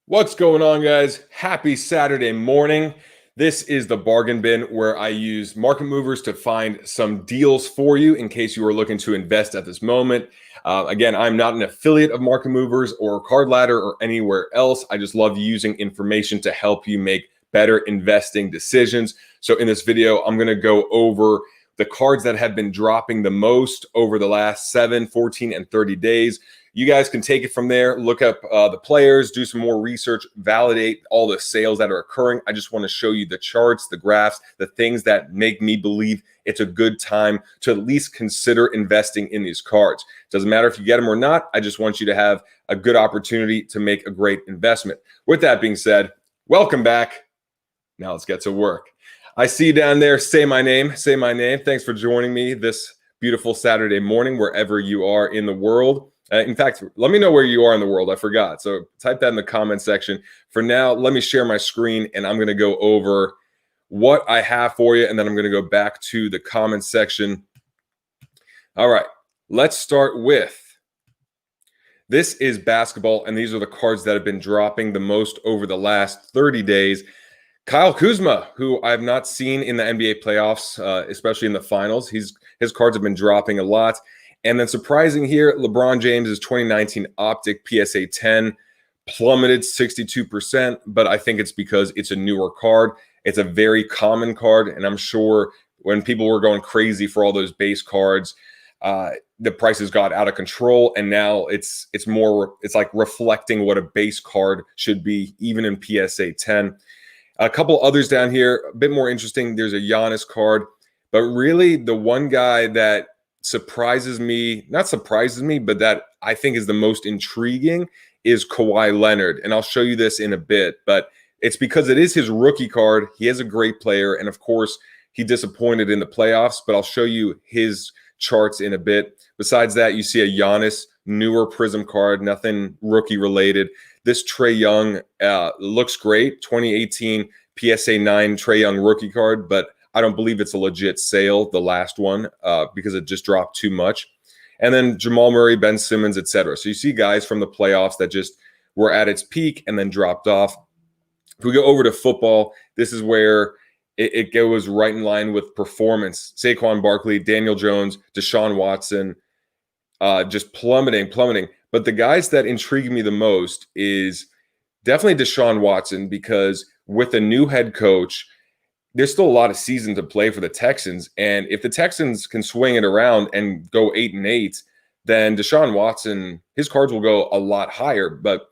What's going on, guys? Happy Saturday morning. This is the bargain bin where I use market movers to find some deals for you in case you are looking to invest at this moment. Again, I'm not an affiliate of market movers or card ladder or anywhere else. I just love using information to help you make better investing decisions. So in this video, I'm going to go over the cards that have been dropping the most over the last 7, 14, and 30 days. You guys can take it from there, look up the players, do some more research, validate all the sales that are occurring. I just want to show you the charts, the graphs, the things that make me believe it's a good time to at least consider investing in these cards. Doesn't matter if you get them or not. I just want you to have a good opportunity to make a great investment. With that being said, welcome back. Now let's get to work. I see you down there. Say my name. Say my name. Thanks for joining me this beautiful Saturday morning, wherever you are in the world. In fact, let me know where you are in the world. I forgot. So type that in the comment section. For now, let me share my screen and I'm going to go over what I have for you. And then I'm going to go back to the comment section. All right, let's start with, this is basketball. And these are the cards that have been dropping the most over the last 30 days. Kyle Kuzma, who I have not seen in the NBA playoffs, especially in the finals. His cards have been dropping a lot. And then surprising here, LeBron James' 2019 Optic PSA 10 plummeted 62%, but I think it's because it's a newer card. It's a very common card, and I'm sure when people were going crazy for all those base cards, the prices got out of control, and now it's like reflecting what a base card should be, even in PSA 10. A couple others down here, a bit more interesting. There's a Giannis card, but really the one guy that not surprises me, but that I think is the most intriguing is Kawhi Leonard. And I'll show you this in a bit, but it's because it is his rookie card. He is a great player. And of course, he disappointed in the playoffs, but I'll show you his charts in a bit. Besides that, you see a Giannis newer Prism card, nothing rookie related. This Trae Young looks great. 2018 PSA 9 Trae Young rookie card, but I don't believe it's a legit sale, the last one, because it just dropped too much. And then Jamal Murray, Ben Simmons, etc. So you see guys from the playoffs that just were at its peak and then dropped off. If we go over to football, this is where it goes right in line with performance. Saquon Barkley, Daniel Jones, Deshaun Watson, just plummeting. But the guys that intrigue me the most is definitely Deshaun Watson, because with a new head coach, there's still a lot of season to play for the Texans. And if the Texans can swing it around and go 8-8, then Deshaun Watson, his cards will go a lot higher. But,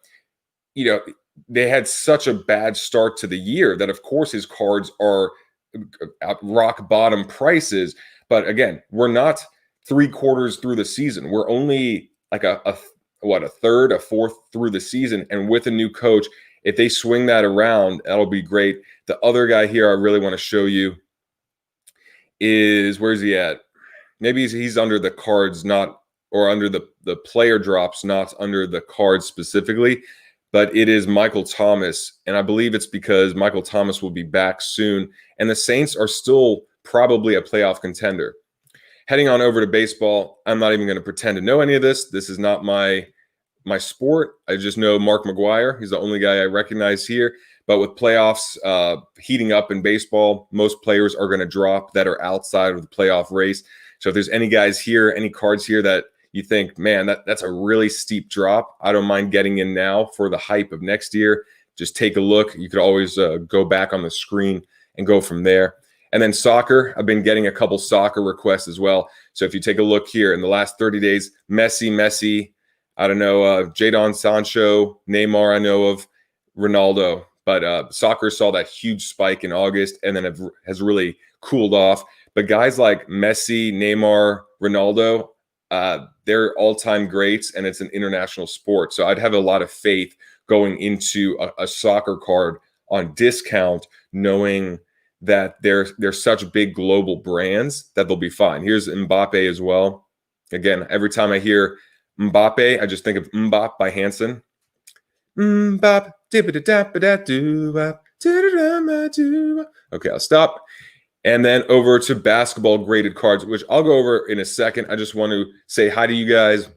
they had such a bad start to the year that, of course, his cards are at rock bottom prices. But again, we're not 3/4 through the season. We're only like a third, a fourth through the season. And with a new coach, if they swing that around, that'll be great. The other guy here I really want to show you is, where's he at? Maybe he's under the cards, or under the player drops, not under the cards specifically, but it is Michael Thomas. And I believe it's because Michael Thomas will be back soon. And the Saints are still probably a playoff contender. Heading on over to baseball, I'm not even going to pretend to know any of this. This is not my sport. I just know Mark McGwire. He's the only guy I recognize here. But with playoffs heating up in baseball, most players are going to drop that are outside of the playoff race. So if there's any guys here, any cards here that you think, man, that's a really steep drop, I don't mind getting in now for the hype of next year. Just take a look. You could always go back on the screen and go from there. And then soccer, I've been getting a couple soccer requests as well. So if you take a look here in the last 30 days, Messi, I don't know, Jadon Sancho, Neymar, I know of, Ronaldo. But soccer saw that huge spike in August and then has really cooled off. But guys like Messi, Neymar, Ronaldo, they're all-time greats, and it's an international sport. So I'd have a lot of faith going into a soccer card on discount, knowing that they're such big global brands that they'll be fine. Here's Mbappe as well. Again, every time I hear Mbappe, I just think of Mbop by Hanson. Mbop. Okay, I'll stop. And then over to basketball graded cards, which I'll go over in a second. I just want to say hi to you guys.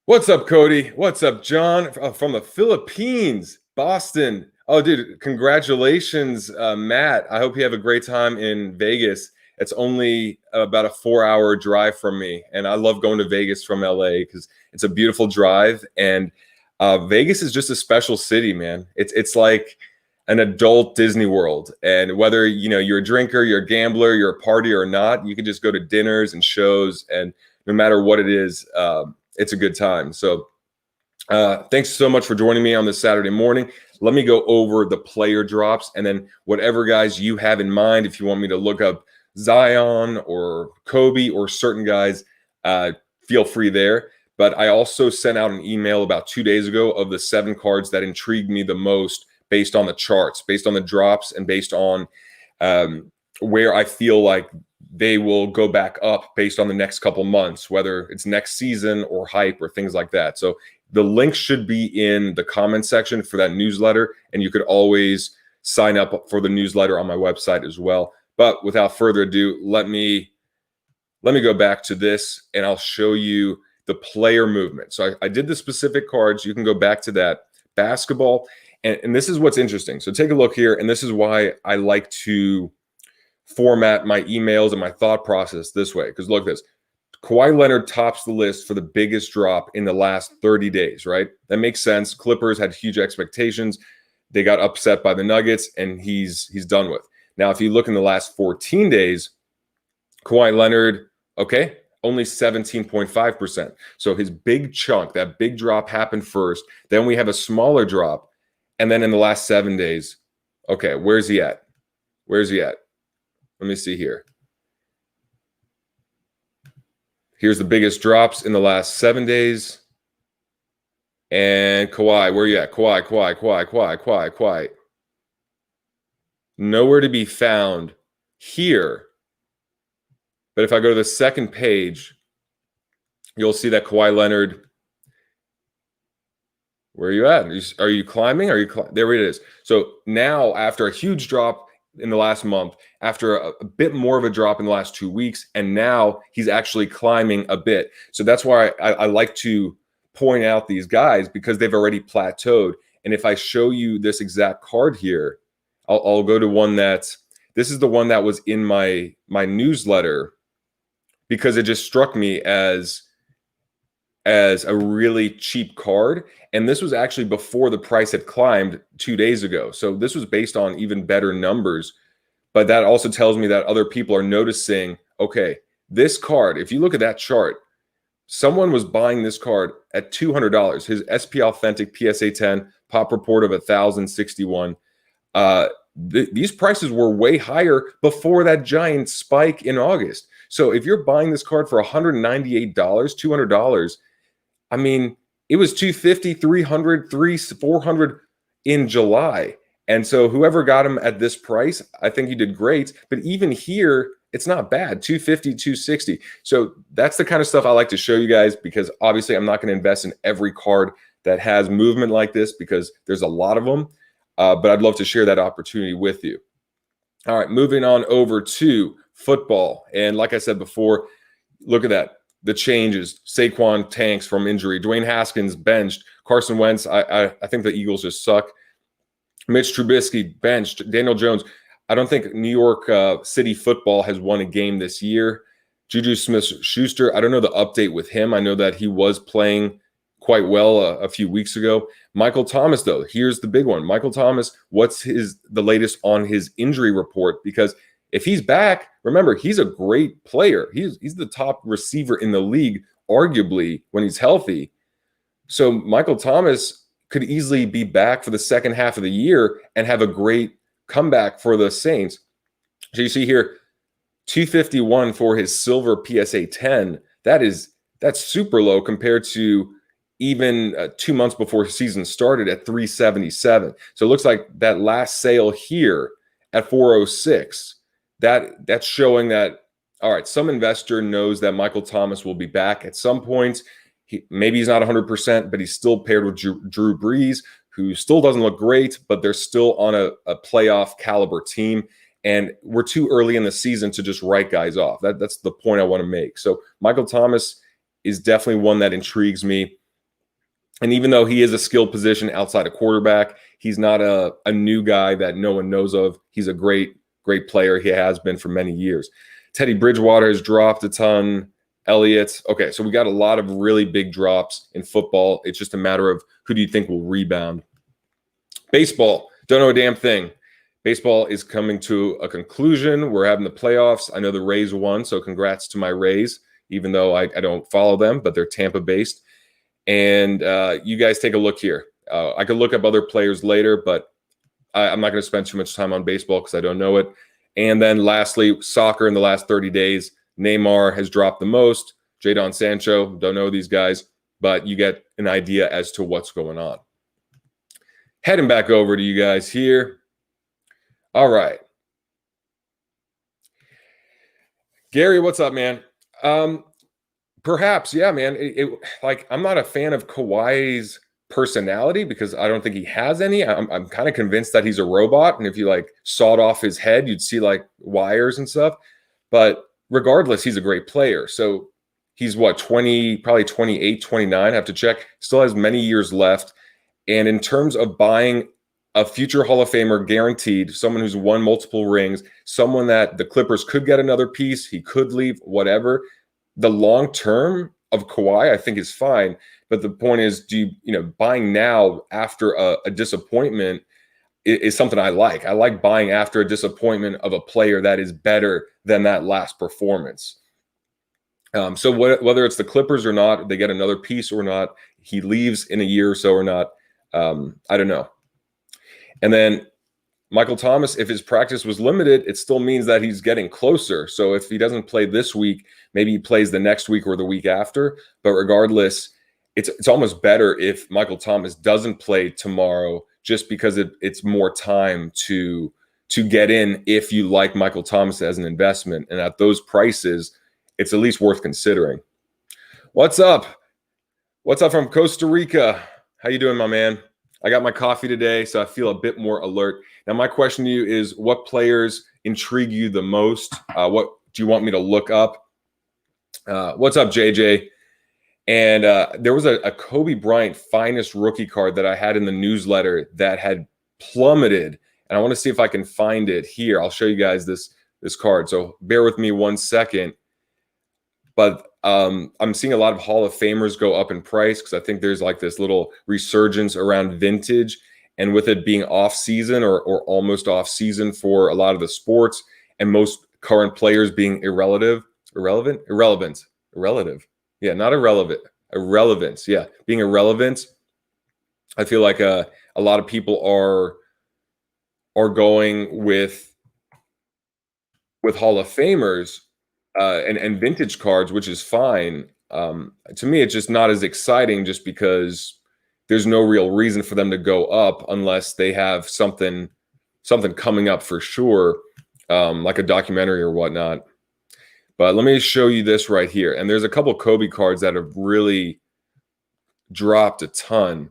What's up, Cody? What's up, John? From the Philippines, Boston. Oh, dude, congratulations, Matt. I hope you have a great time in Vegas. It's only about a 4-hour drive from me, and I love going to Vegas from LA because it's a beautiful drive. And Vegas is just a special city, man. It's like an adult Disney World. And whether you're a drinker, you're a gambler, you're a party or not, you can just go to dinners and shows, and no matter what it is. It's a good time. So thanks so much for joining me on this Saturday morning. Let me go over the player drops, and then whatever guys you have in mind, if you want me to look up Zion or Kobe or certain guys, feel free there. But I also sent out an email about 2 days ago of the 7 cards that intrigued me the most based on the charts, based on the drops, and based on where I feel like they will go back up based on the next couple months, whether it's next season or hype or things like that. So the link should be in the comment section for that newsletter, and you could always sign up for the newsletter on my website as well. But without further ado, let me go back to this, and I'll show you the player movement. So I did the specific cards. You can go back to that. Basketball, and this is what's interesting. So take a look here, and this is why I like to format my emails and my thought process this way. Because look at this. Kawhi Leonard tops the list for the biggest drop in the last 30 days, right? That makes sense. Clippers had huge expectations. They got upset by the Nuggets, and he's done with. Now, if you look in the last 14 days, Kawhi Leonard, okay, only 17.5%. So his big chunk, that big drop happened first. Then we have a smaller drop. And then in the last 7 days, okay, where's he at? Where's he at? Let me see here. Here's the biggest drops in the last 7 days. And Kawhi, where are you at? Kawhi. Nowhere to be found here. But if I go to the second page, you'll see that Kawhi Leonard, where are you at? Are you climbing? There it is. So now, after a huge drop in the last month, after a bit more of a drop in the last 2 weeks, and now he's actually climbing a bit. So that's why I like to point out these guys, because they've already plateaued. And if I show you this exact card here, I'll go to one this is the one that was in my newsletter, because it just struck me as a really cheap card. And this was actually before the price had climbed 2 days ago. So this was based on even better numbers. But that also tells me that other people are noticing, okay, this card, if you look at that chart, someone was buying this card at $200. His SP Authentic PSA 10 pop report of 1,061. These prices were way higher before that giant spike in August. So if you're buying this card for $198, $200, I mean, it was $250, $300, $400 in July. And so whoever got him at this price, I think he did great. But even here, it's not bad, $250, $260. So that's the kind of stuff I like to show you guys, because obviously I'm not going to invest in every card that has movement like this, because there's a lot of them. But I'd love to share that opportunity with you. All right, moving on over to football. And like I said before, look at that. The changes. Saquon tanks from injury. Dwayne Haskins benched. Carson Wentz, I think the Eagles just suck. Mitch Trubisky benched. Daniel Jones. I don't think New York City football has won a game this year. Juju Smith-Schuster, I don't know the update with him. I know that he was playing quite well a few weeks ago. Michael Thomas, though, here's the big one. Michael Thomas, what's the latest on his injury report? Because if he's back, remember, he's a great player. He's the top receiver in the league, arguably, when he's healthy. So Michael Thomas could easily be back for the second half of the year and have a great comeback for the Saints. So you see here, 251 for his silver PSA 10. That's super low compared to even 2 months before season started at 377. So it looks like that last sale here at 406, that's showing that, all right, some investor knows that Michael Thomas will be back at some point. Maybe he's not 100%, but he's still paired with Drew Brees, who still doesn't look great, but they're still on a playoff caliber team. And we're too early in the season to just write guys off. That's the point I want to make. So Michael Thomas is definitely one that intrigues me. And even though he is a skilled position outside of quarterback, he's not a new guy that no one knows of. He's a great player. He has been for many years. Teddy Bridgewater has dropped a ton. Elliott. Okay, so we got a lot of really big drops in football. It's just a matter of who do you think will rebound. Baseball, don't know a damn thing. Baseball is coming to a conclusion. We're having the playoffs. I know the Rays won, so congrats to my Rays, even though I don't follow them, but they're Tampa-based. And you guys take a look here. I could look up other players later, but I'm not going to spend too much time on baseball because I don't know it. And then lastly, soccer in the last 30 days. Neymar has dropped the most. Jadon Sancho, don't know these guys, but you get an idea as to what's going on. Heading back over to you guys here. All right. Gary, what's up, man? Perhaps, yeah, man. Like, I'm not a fan of Kawhi's personality because I don't think he has any. I'm kind of convinced that he's a robot, and if you like sawed off his head, you'd see like wires and stuff. But regardless, he's a great player. So he's what, 20, probably 28, 29. I have to check. Still has many years left. And in terms of buying a future Hall of Famer guaranteed, someone who's won multiple rings, someone that the Clippers could get another piece, he could leave, whatever. The long term of Kawhi, I think, is fine. But the point is, buying now after a disappointment is something I like. I like buying after a disappointment of a player that is better than that last performance. So whether it's the Clippers or not, they get another piece or not, he leaves in a year or so or not, I don't know. And then Michael Thomas, if his practice was limited, it still means that he's getting closer. So if he doesn't play this week, maybe he plays the next week or the week after. But regardless, it's almost better if Michael Thomas doesn't play tomorrow, just because it's more time to get in if you like Michael Thomas as an investment. And at those prices, it's at least worth considering. What's up? What's up from Costa Rica? How you doing, my man? I got my coffee today, so I feel a bit more alert. Now, my question to you is, what players intrigue you the most? What do you want me to look up? What's up, JJ? And there was a Kobe Bryant finest rookie card that I had in the newsletter that had plummeted. And I want to see if I can find it here. I'll show you guys this card. So bear with me 1 second. But I'm seeing a lot of Hall of Famers go up in price because I think there's like this little resurgence around vintage. And with it being off season or almost off season for a lot of the sports, and most current players being irrelevant. Yeah, not irrelevant. Irrelevance. Yeah, being irrelevant. I feel like a lot of people are going with Hall of Famers and vintage cards, which is fine. To me, it's just not as exciting, just because there's no real reason for them to go up unless they have something coming up for sure, like a documentary or whatnot. But let me show you this right here. And there's a couple Kobe cards that have really dropped a ton.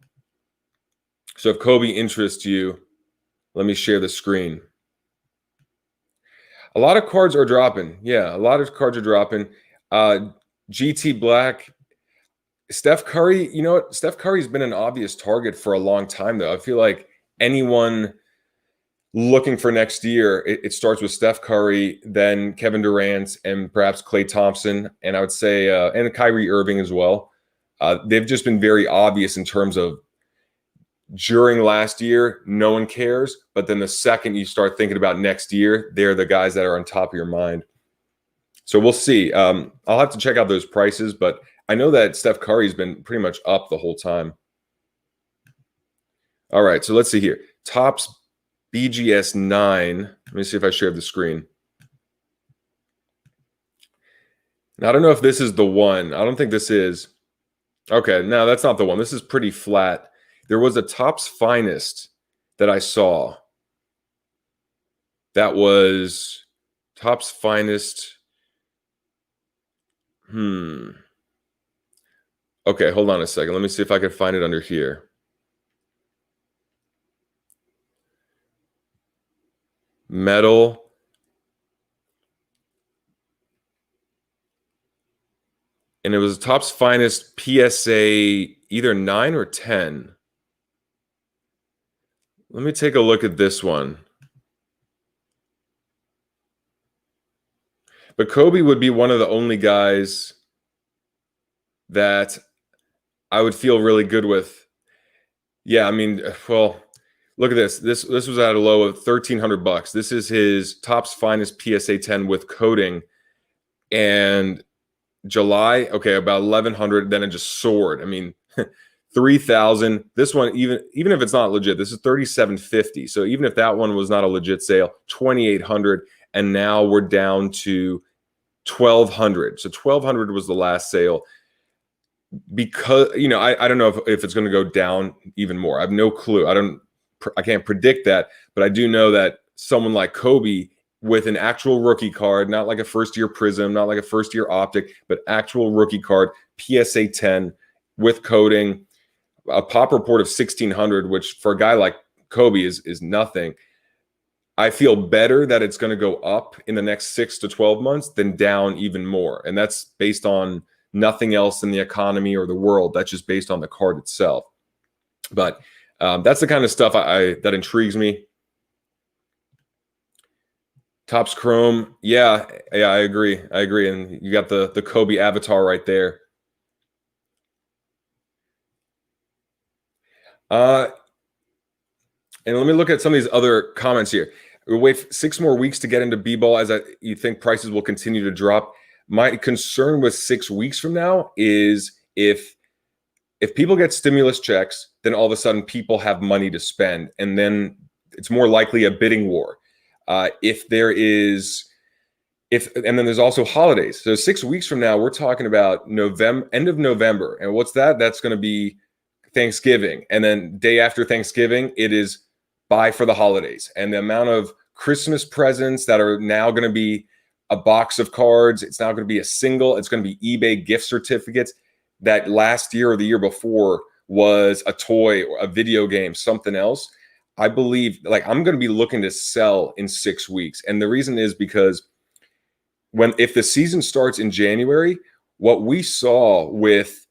So if Kobe interests you, let me share the screen. A lot of cards are dropping. Yeah, a lot of cards are dropping. GT Black. Steph Curry, you know what? Steph Curry's been an obvious target for a long time, though. I feel like anyone looking for next year, it starts with Steph Curry, then Kevin Durant, and perhaps Klay Thompson, and I would say and Kyrie Irving as well. They've just been very obvious in terms of during last year, no one cares, but then the second you start thinking about next year, they're the guys that are on top of your mind. So we'll see. I'll have to check out those prices, but I know that Steph Curry's been pretty much up the whole time. All right, so let's see here. Topps BGS 9. Let me see if I share the screen. Now, I don't know if this is the one. I don't think this is. Okay, no, that's not the one. This is pretty flat. There was a Topps Finest that I saw. That was Topps Finest. Okay, hold on a second. Let me see if I can find it under here. Metal. And it was Topps Finest PSA either 9 or 10. Let me take a look at this one. But Kobe would be one of the only guys that I would feel really good with. Yeah, I mean, well, look at this. This was at a low of $1,300. This is his Topps Finest PSA 10 with coating. And July, okay, about 1,100. Then it just soared. I mean, 3,000. This one, even if it's not legit, this is 3,750. So even if that one was not a legit sale, 2,800, and now we're down to 1,200. So 1,200 was the last sale. Because I don't know if it's going to go down even more. I have no clue. I can't predict that, but I do know that someone like Kobe with an actual rookie card, not like a first-year Prism, not like a first-year Optic, but actual rookie card, PSA 10 with coating, a pop report of 1,600, which for a guy like Kobe is nothing. I feel better that it's going to go up in the next 6 to 12 months than down even more. And that's based on nothing else in the economy or the world. That's just based on the card itself. But that's the kind of stuff that intrigues me. Topps Chrome. Yeah, I agree. And you got the Kobe avatar right there. And let me look at some of these other comments here. We'll wait 6 more weeks to get into B-ball as you think prices will continue to drop. My concern with 6 weeks from now is if people get stimulus checks, then all of a sudden people have money to spend, and then it's more likely a bidding war. And then there's also holidays. So 6 weeks from now, we're talking about end of November. And what's that? That's going to be Thanksgiving. And then day after Thanksgiving, it is buy for the holidays. And the amount of Christmas presents that are now going to be a box of cards, it's now going to be a single, it's going to be eBay gift certificates that last year or the year before was a toy or a video game, something else. I believe I'm going to be looking to sell in 6 weeks. And the reason is because if the season starts in January, what we saw with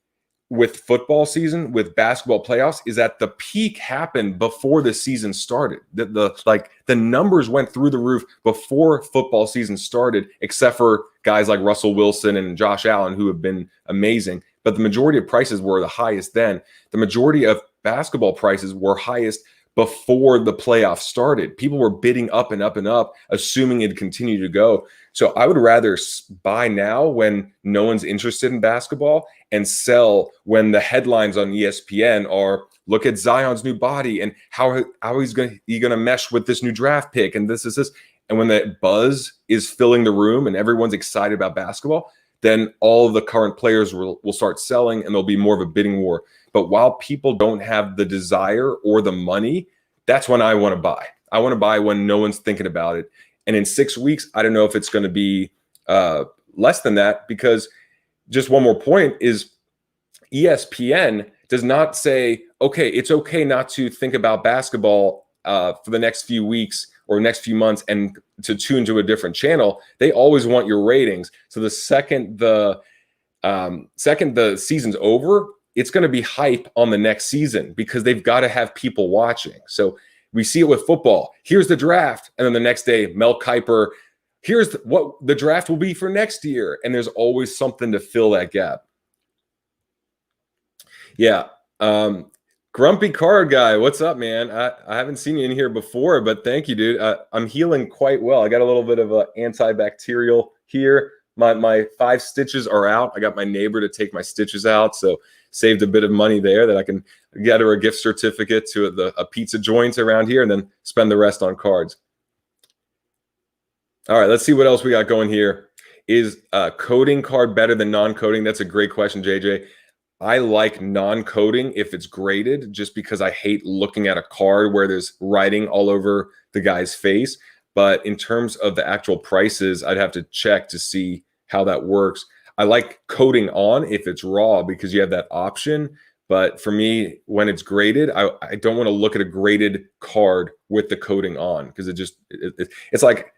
football season, with basketball playoffs, is that the peak happened before the season started. The numbers went through the roof before football season started, except for guys like Russell Wilson and Josh Allen, who have been amazing. But the majority of prices were the highest then. The majority of basketball prices were highest before the playoffs started. People were bidding up and up and up, assuming it'd continue to go. So I would rather buy now when no one's interested in basketball and sell when the headlines on ESPN are, look at Zion's new body and how he's going to mesh with this new draft pick and this. And when the buzz is filling the room and everyone's excited about basketball, then all of the current players will start selling and there'll be more of a bidding war. But while people don't have the desire or the money, that's when I want to buy. I want to buy when no one's thinking about it. And in 6 weeks, I don't know if it's going to be less than that, because just one more point is ESPN does not say, okay, it's okay not to think about basketball for the next few weeks or next few months and to tune to a different channel. They always want your ratings. So the second the season's over, it's going to be hype on the next season because they've got to have people watching. So we see it with football. Here's the draft. And then the next day, Mel Kiper, here's what the draft will be for next year. And there's always something to fill that gap. Yeah. Grumpy Card Guy, what's up, man? I haven't seen you in here before, but thank you, dude. I'm healing quite well. I got a little bit of an antibacterial here. My 5 stitches are out. I got my neighbor to take my stitches out, so saved a bit of money there that I can get her a gift certificate to a pizza joint around here and then spend the rest on cards. All right, let's see what else we got going here. Is coding card better than non-coding? That's a great question, JJ. I like non-coding if it's graded, just because I hate looking at a card where there's writing all over the guy's face. But in terms of the actual prices, I'd have to check to see how that works. I like coding on if it's raw because you have that option. But for me, when it's graded, I don't want to look at a graded card with the coding on, because it's like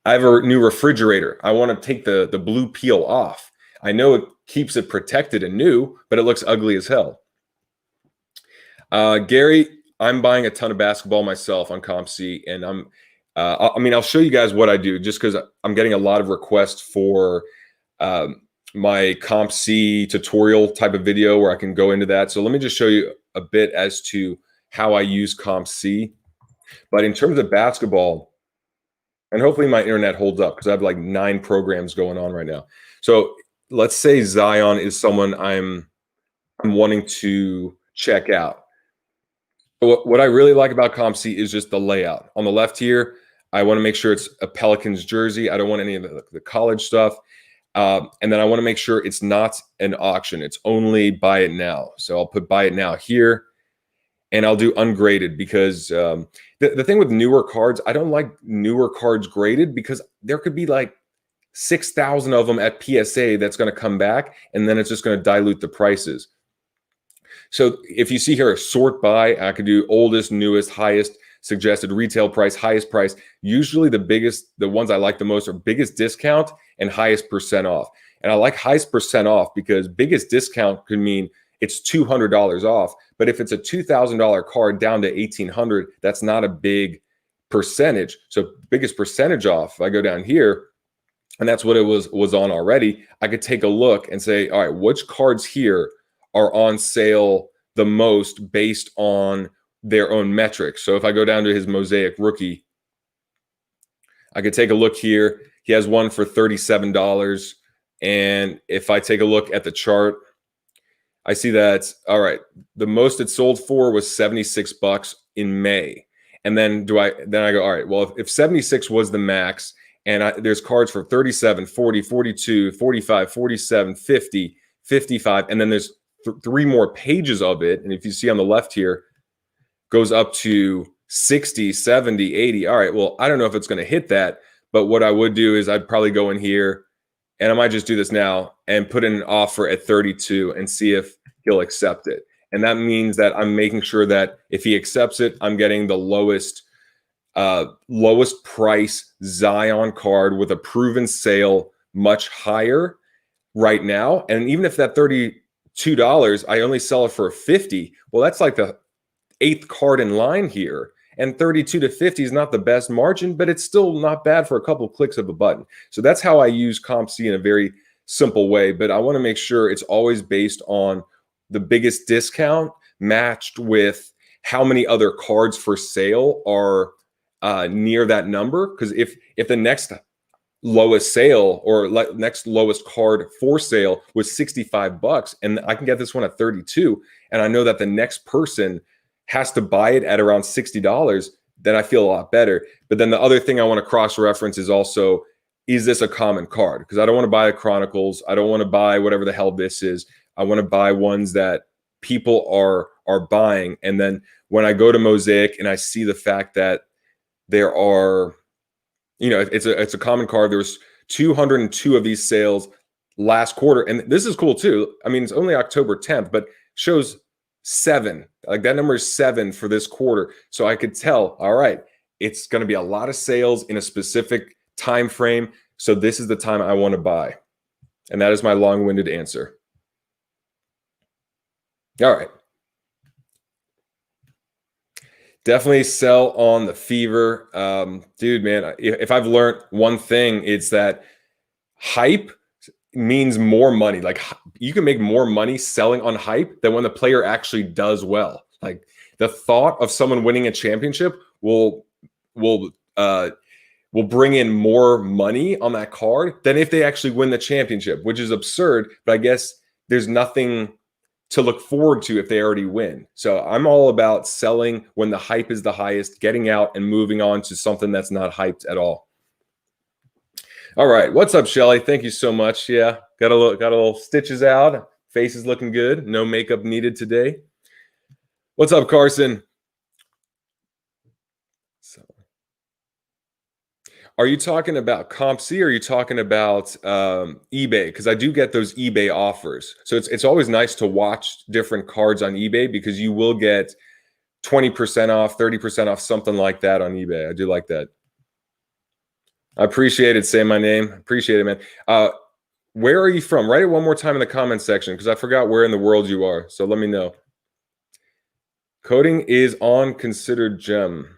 I have a new refrigerator. I want to take the blue peel off. I know it keeps it protected and new, but it looks ugly as hell. Gary, I'm buying a ton of basketball myself on CompC, and I'll show you guys what I do just because I'm getting a lot of requests for my CompC tutorial type of video where I can go into that. So let me just show you a bit as to how I use CompC. But in terms of basketball, and hopefully my internet holds up because I have like 9 programs going on right now. So let's say Zion is someone I'm wanting to check out. What I really like about CompC is just the layout. On the left here, I want to make sure it's a Pelicans jersey. I don't want any of the college stuff. And then I want to make sure it's not an auction. It's only buy it now. So I'll put buy it now here. And I'll do ungraded because the thing with newer cards, I don't like newer cards graded because there could be like 6,000 of them at PSA that's going to come back, and then it's just going to dilute the prices. So if you see here a sort by, I could do oldest, newest, highest, suggested retail price, highest price. Usually the ones I like the most are biggest discount and highest percent off. And I like highest percent off because biggest discount could mean it's $200 off. But if it's a $2,000 card down to $1,800, that's not a big percentage. So biggest percentage off, if I go down here, and that's what it was on already, I could take a look and say, all right, which cards here are on sale the most based on their own metrics. So if I go down to his Mosaic rookie, I could take a look here. He has one for $37. And if I take a look at the chart, I see that, all right, the most it sold for was $76 in May. And then I go, all right, well, if 76 was the max, and there's cards for 37, 40, 42, 45, 47, 50, 55, and then there's 3 more pages of it. And if you see on the left here, goes up to 60, 70, 80. All right, well, I don't know if it's going to hit that, but what I would do is I'd probably go in here, and I might just do this now and put in an offer at 32 and see if he'll accept it. And that means that I'm making sure that if he accepts it, I'm getting the lowest price Zion card with a proven sale much higher right now. And even if that $32, I only sell it for $50, well, that's like the 8th card in line here. And 32 to 50 is not the best margin, but it's still not bad for a couple of clicks of a button. So that's how I use CompC in a very simple way. But I want to make sure it's always based on the biggest discount matched with how many other cards for sale are near that number. Because if the next lowest sale or next lowest card for sale was $65 and I can get this one at 32, and I know that the next person has to buy it at around $60, then I feel a lot better. But then the other thing I want to cross-reference is also, is this a common card? Because I don't want to buy a Chronicles. I don't want to buy whatever the hell this is. I want to buy ones that people are buying. And then when I go to Mosaic and I see the fact that there are, it's a common card. There's 202 of these sales last quarter. And this is cool too. I mean, it's only October 10th, but shows 7. Like that number is 7 for this quarter. So I could tell, all right, it's going to be a lot of sales in a specific time frame. So this is the time I want to buy. And that is my long-winded answer. All right. Definitely sell on the fever. Dude, man, if I've learned one thing, it's that hype means more money. Like you can make more money selling on hype than when the player actually does well. Like the thought of someone winning a championship will bring in more money on that card than if they actually win the championship, which is absurd. But I guess there's nothing to look forward to if they already win. So I'm all about selling when the hype is the highest, getting out and moving on to something that's not hyped at all. All right, what's up, Shelly? Thank you so much. Yeah, got a little stitches out. Face is looking good. No makeup needed today. What's up, Carson? So, are you talking about CompC or are you talking about eBay? Because I do get those eBay offers. So it's always nice to watch different cards on eBay because you will get 20% off, 30% off, something like that on eBay. I do like that. I appreciate it. Say my name. Appreciate it, man. Where are you from? Write it one more time in the comment section because I forgot where in the world you are. So let me know. Coating is on considered gem.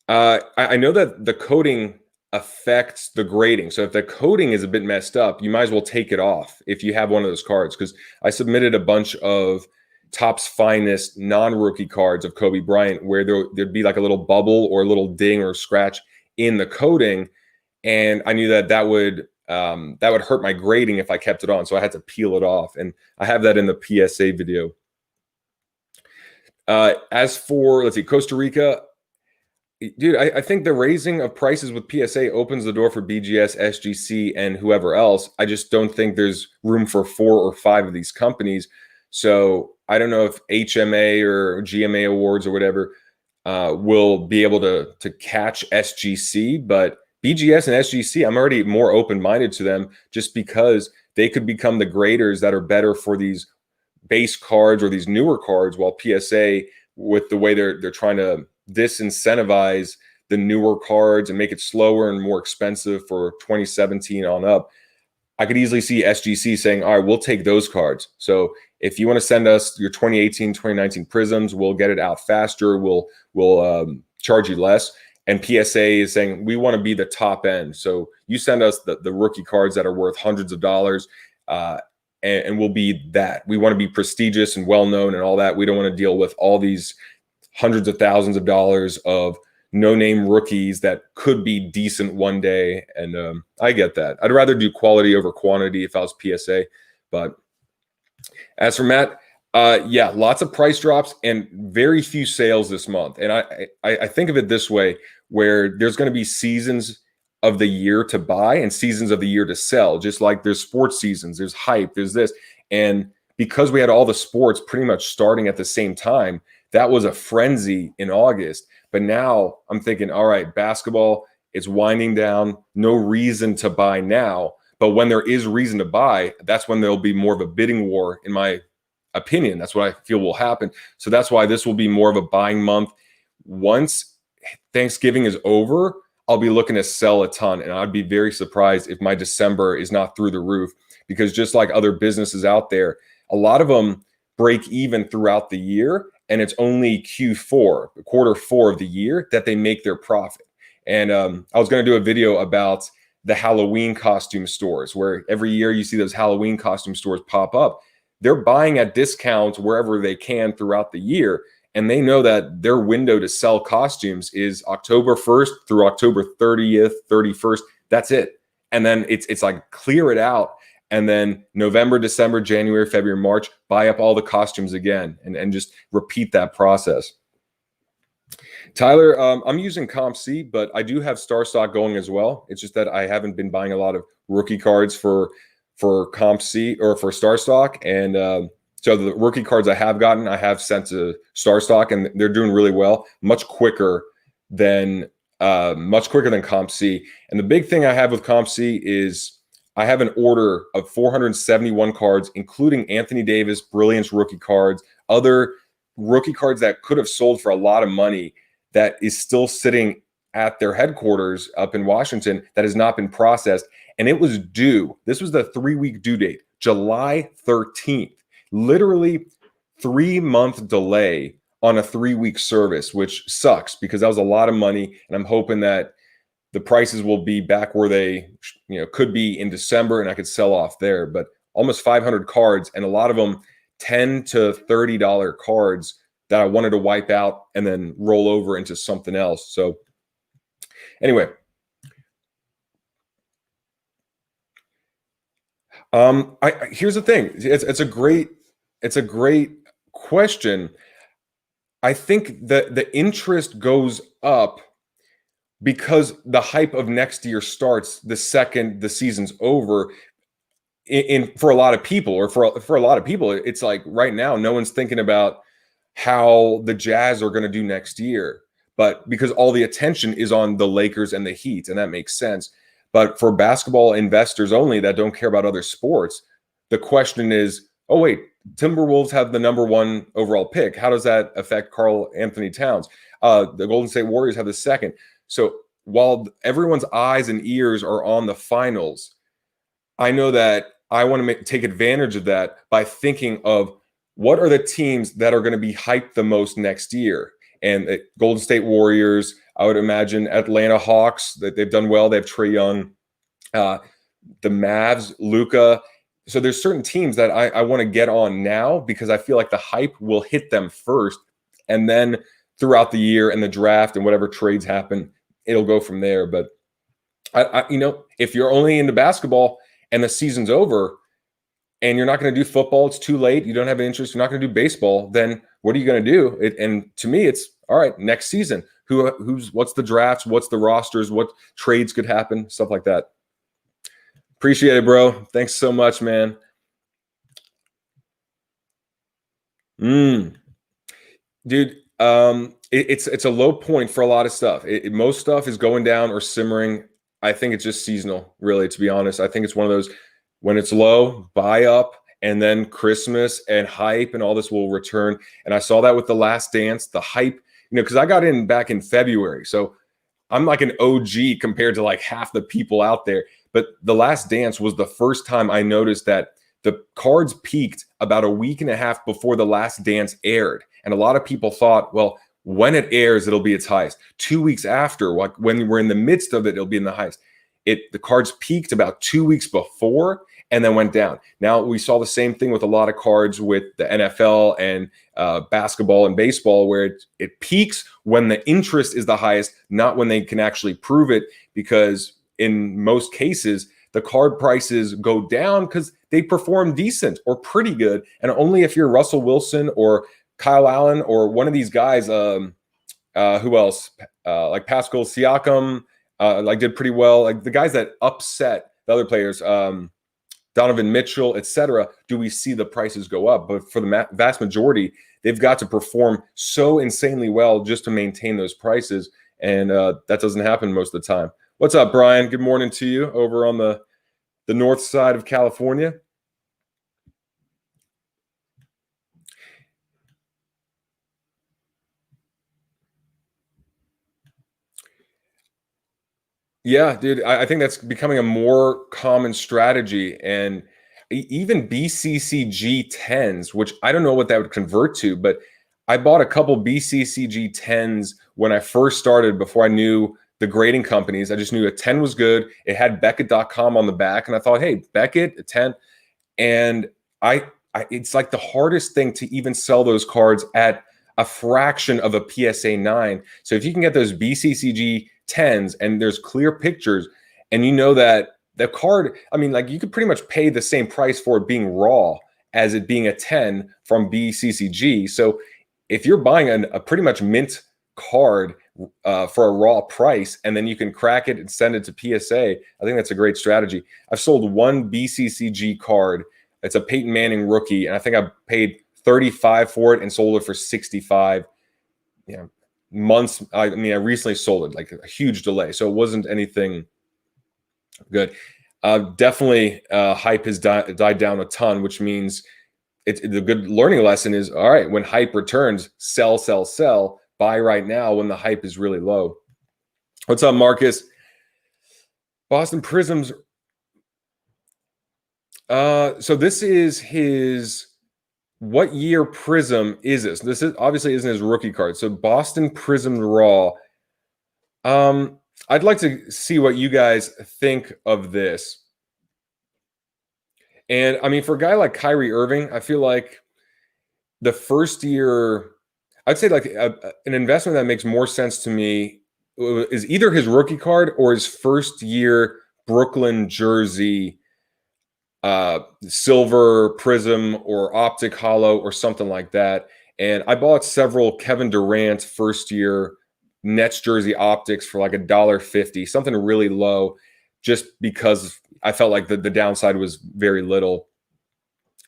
I know that the coating affects the grading. So if the coating is a bit messed up, you might as well take it off if you have one of those cards. Because I submitted a bunch of Topps Finest non-rookie cards of Kobe Bryant where there'd be like a little bubble or a little ding or scratch in the coating, and I knew that would hurt my grading if I kept it on. So I had to peel it off, and I have that in the PSA video. As for, let's see, Costa Rica, dude, I think the raising of prices with PSA opens the door for BGS, SGC, and whoever else. I just don't think there's room for 4 or 5 of these companies. So I don't know if HMA or GMA awards or whatever will be able to catch SGC, but BGS and SGC, I'm already more open-minded to them just because they could become the graders that are better for these base cards or these newer cards, while PSA, with the way they're trying to disincentivize the newer cards and make it slower and more expensive for 2017 on up, I could easily see SGC saying, all right, we'll take those cards. So if you want to send us your 2018, 2019 Prisms, we'll get it out faster. We'll charge you less. And PSA is saying, we want to be the top end. So you send us the rookie cards that are worth hundreds of dollars, and we'll be that. We want to be prestigious and well-known and all that. We don't want to deal with all these hundreds of thousands of dollars of no-name rookies that could be decent one day. And I get that. I'd rather do quality over quantity if I was PSA. But as for Matt, yeah, lots of price drops and very few sales this month. And I think of it this way, where there's going to be seasons of the year to buy and seasons of the year to sell. Just like there's sports seasons, there's hype, there's this. And because we had all the sports pretty much starting at the same time, that was a frenzy in August. But now I'm thinking, all right, basketball is winding down. No reason to buy now. But when there is reason to buy, that's when there'll be more of a bidding war, in my opinion. That's what I feel will happen. So that's why this will be more of a buying month. Once Thanksgiving is over, I'll be looking to sell a ton. And I'd be very surprised if my December is not through the roof, because just like other businesses out there, a lot of them break even throughout the year. And it's only Q4, quarter 4 of the year, that they make their profit. And I was going to do a video about the Halloween costume stores, where every year you see those Halloween costume stores pop up. They're buying at discounts wherever they can throughout the year. And they know that their window to sell costumes is October 1st through October 30th, 31st. That's it. And then it's like clear it out. And then November, December, January, February, March, buy up all the costumes again and just repeat that process. Tyler, I'm using Comp C, but I do have Star Stock going as well. It's just that I haven't been buying a lot of rookie cards for Comp C or for Star Stock. And so the rookie cards I have gotten, I have sent to Star Stock, and they're doing really well, much quicker than Comp C. And the big thing I have with Comp C is I have an order of 471 cards, including Anthony Davis, Brilliance rookie cards, other rookie cards that could have sold for a lot of money, that is still sitting at their headquarters up in Washington that has not been processed. And it was due. This was the 3-week due date, July 13th. Literally 3-month delay on a 3-week service, which sucks because that was a lot of money. And I'm hoping that the prices will be back where they could be in December, and I could sell off there. But almost 500 cards, and a lot of them $10 to $30 cards that I wanted to wipe out and then roll over into something else. So anyway, here's the thing. It's a great question. I think that the interest goes up because the hype of next year starts the second the season's over. For a lot of people, or for a lot of people, it's like right now, no one's thinking about how the Jazz are going to do next year, but because all the attention is on the Lakers and the Heat, and that makes sense. But for basketball investors only that don't care about other sports, the question is, oh wait, Timberwolves have the #1 overall pick. How does that affect Karl Anthony Towns? The Golden State Warriors have the second. So while everyone's eyes and ears are on the finals, I know that I want to take advantage of that by thinking of what are the teams that are going to be hyped the most next year. And Golden State Warriors, I would imagine Atlanta Hawks, that they've done well. They have Trae Young, uh, the Mavs, Luca. So there's certain teams that I want to get on now because I feel like the hype will hit them first. And then throughout the year and the draft and whatever trades happen, it'll go from there. But if you're only into basketball and the season's over and you're not going to do football, it's too late, you don't have an interest, you're not going to do baseball, then what are you going to do? And to me, it's all right, next season. What's the drafts? What's the rosters? What trades could happen? Stuff like that. Appreciate it, bro. Thanks so much, man. Dude, it's a low point for a lot of stuff. Most stuff is going down or simmering. I think it's just seasonal, really, to be honest. I think it's one of those, when it's low, buy up, and then Christmas and hype and all this will return. And I saw that with The Last Dance, the hype, because I got in back in February. So I'm like an OG compared to like half the people out there. But The Last Dance was the first time I noticed that the cards peaked about a week and a half before The Last Dance aired. And a lot of people thought, well, when it airs, it'll be its highest. 2 weeks after, like when we're in the midst of it, it'll be in the highest. The cards peaked about 2 weeks before and then went down. Now we saw the same thing with a lot of cards with the NFL and basketball and baseball, where it peaks when the interest is the highest, not when they can actually prove it, because in most cases, the card prices go down because they perform decent or pretty good. And only if you're Russell Wilson or Kyle Allen or one of these guys, who else? Like Pascal Siakam, did pretty well. Like the guys that upset the other players, Donovan Mitchell, etc. Do we see the prices go up? But for the vast majority, they've got to perform so insanely well just to maintain those prices. And that doesn't happen most of the time. What's up, Brian? Good morning to you over on the north side of California. Yeah, dude, I think that's becoming a more common strategy. And even BCCG 10s, which I don't know what that would convert to, but I bought a couple BCCG 10s when I first started before I knew the grading companies. I just knew a 10 was good. It had Beckett.com on the back. And I thought, hey, Beckett, a 10. And it's like the hardest thing to even sell those cards at a fraction of a PSA 9. So if you can get those BCCG 10s and there's clear pictures and you know that the card, I mean, like you could pretty much pay the same price for it being raw as it being a 10 from BCCG. So if you're buying a pretty much mint card for a raw price and then you can crack it and send it to PSA, I think that's a great strategy. I've sold one BCCG card. It's a Peyton Manning rookie, and I think I paid $35 for it and sold it for $65. Months. I recently sold it, like a huge delay, so it wasn't anything good. Definitely, hype has died down a ton, which means the good learning lesson is, all right, when hype returns, sell, sell, sell. Buy right now when the hype is really low. What's up, Marcus? Boston Prisms. So this is his. What year Prism is this? This is obviously isn't his rookie card. So Boston Prism Raw. I'd like to see what you guys think of this. And I mean, for a guy like Kyrie Irving, I feel like the first year, I'd say like an investment that makes more sense to me is either his rookie card or his first year Brooklyn jersey, silver prism or optic hollow or something like that. And I bought several Kevin Durant first year Nets jersey optics for like $1.50, something really low, just because I felt like the downside was very little.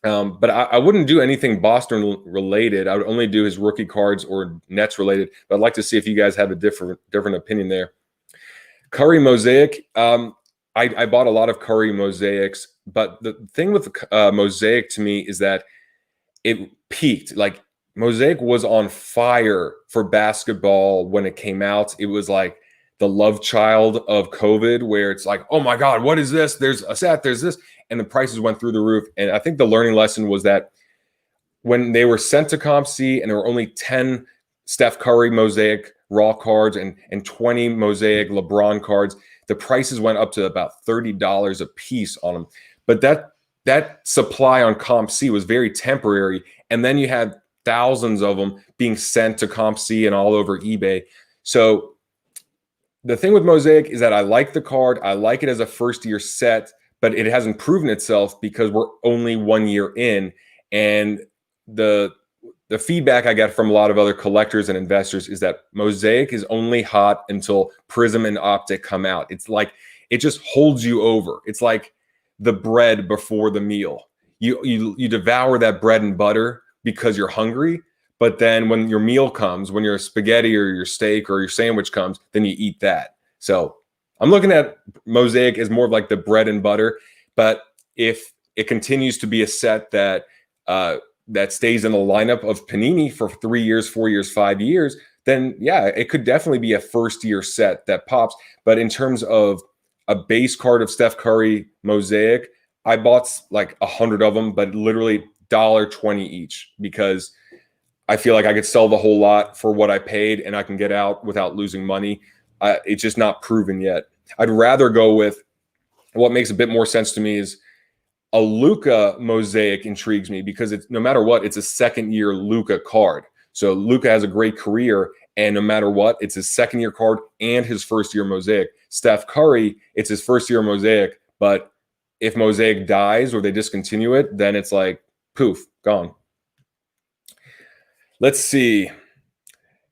But I wouldn't do anything Boston related. I would only do his rookie cards or Nets related. But I'd like to see if you guys have a different opinion there. Curry Mosaic. I bought a lot of Curry Mosaics, but the thing with Mosaic to me is that it peaked. Like Mosaic was on fire for basketball when it came out. It was like the love child of COVID, where it's like, oh my God, what is this? There's a set, there's this, and the prices went through the roof. And I think the learning lesson was that when they were sent to Comp C and there were only 10 Steph Curry Mosaic raw cards and 20 Mosaic LeBron cards, the prices went up to about $30 a piece on them. But that supply on Comp C was very temporary. And then you had thousands of them being sent to Comp C and all over eBay. So the thing with Mosaic is that I like the card. I like it as a first year set, but it hasn't proven itself because we're only 1 year in. And the feedback I get from a lot of other collectors and investors is that Mosaic is only hot until Prism and Optic come out. It's like, it just holds you over. It's like the bread before the meal. You devour that bread and butter because you're hungry, but then when your meal comes, when your spaghetti or your steak or your sandwich comes, then you eat that. So I'm looking at Mosaic as more of like the bread and butter, but if it continues to be a set that stays in the lineup of Panini for 3 years, 4 years, 5 years, then yeah, it could definitely be a first year set that pops. But in terms of a base card of Steph Curry Mosaic, I bought like 100 of them, but literally $1.20 each because I feel like I could sell the whole lot for what I paid and I can get out without losing money. It's just not proven yet. I'd rather go with what makes a bit more sense to me is a Luka Mosaic intrigues me because it's no matter what, it's a second year Luka card. So Luka has a great career, and no matter what, it's his second year card and his first year Mosaic. Steph Curry, it's his first year Mosaic, but if Mosaic dies or they discontinue it, then it's like poof, gone. Let's see.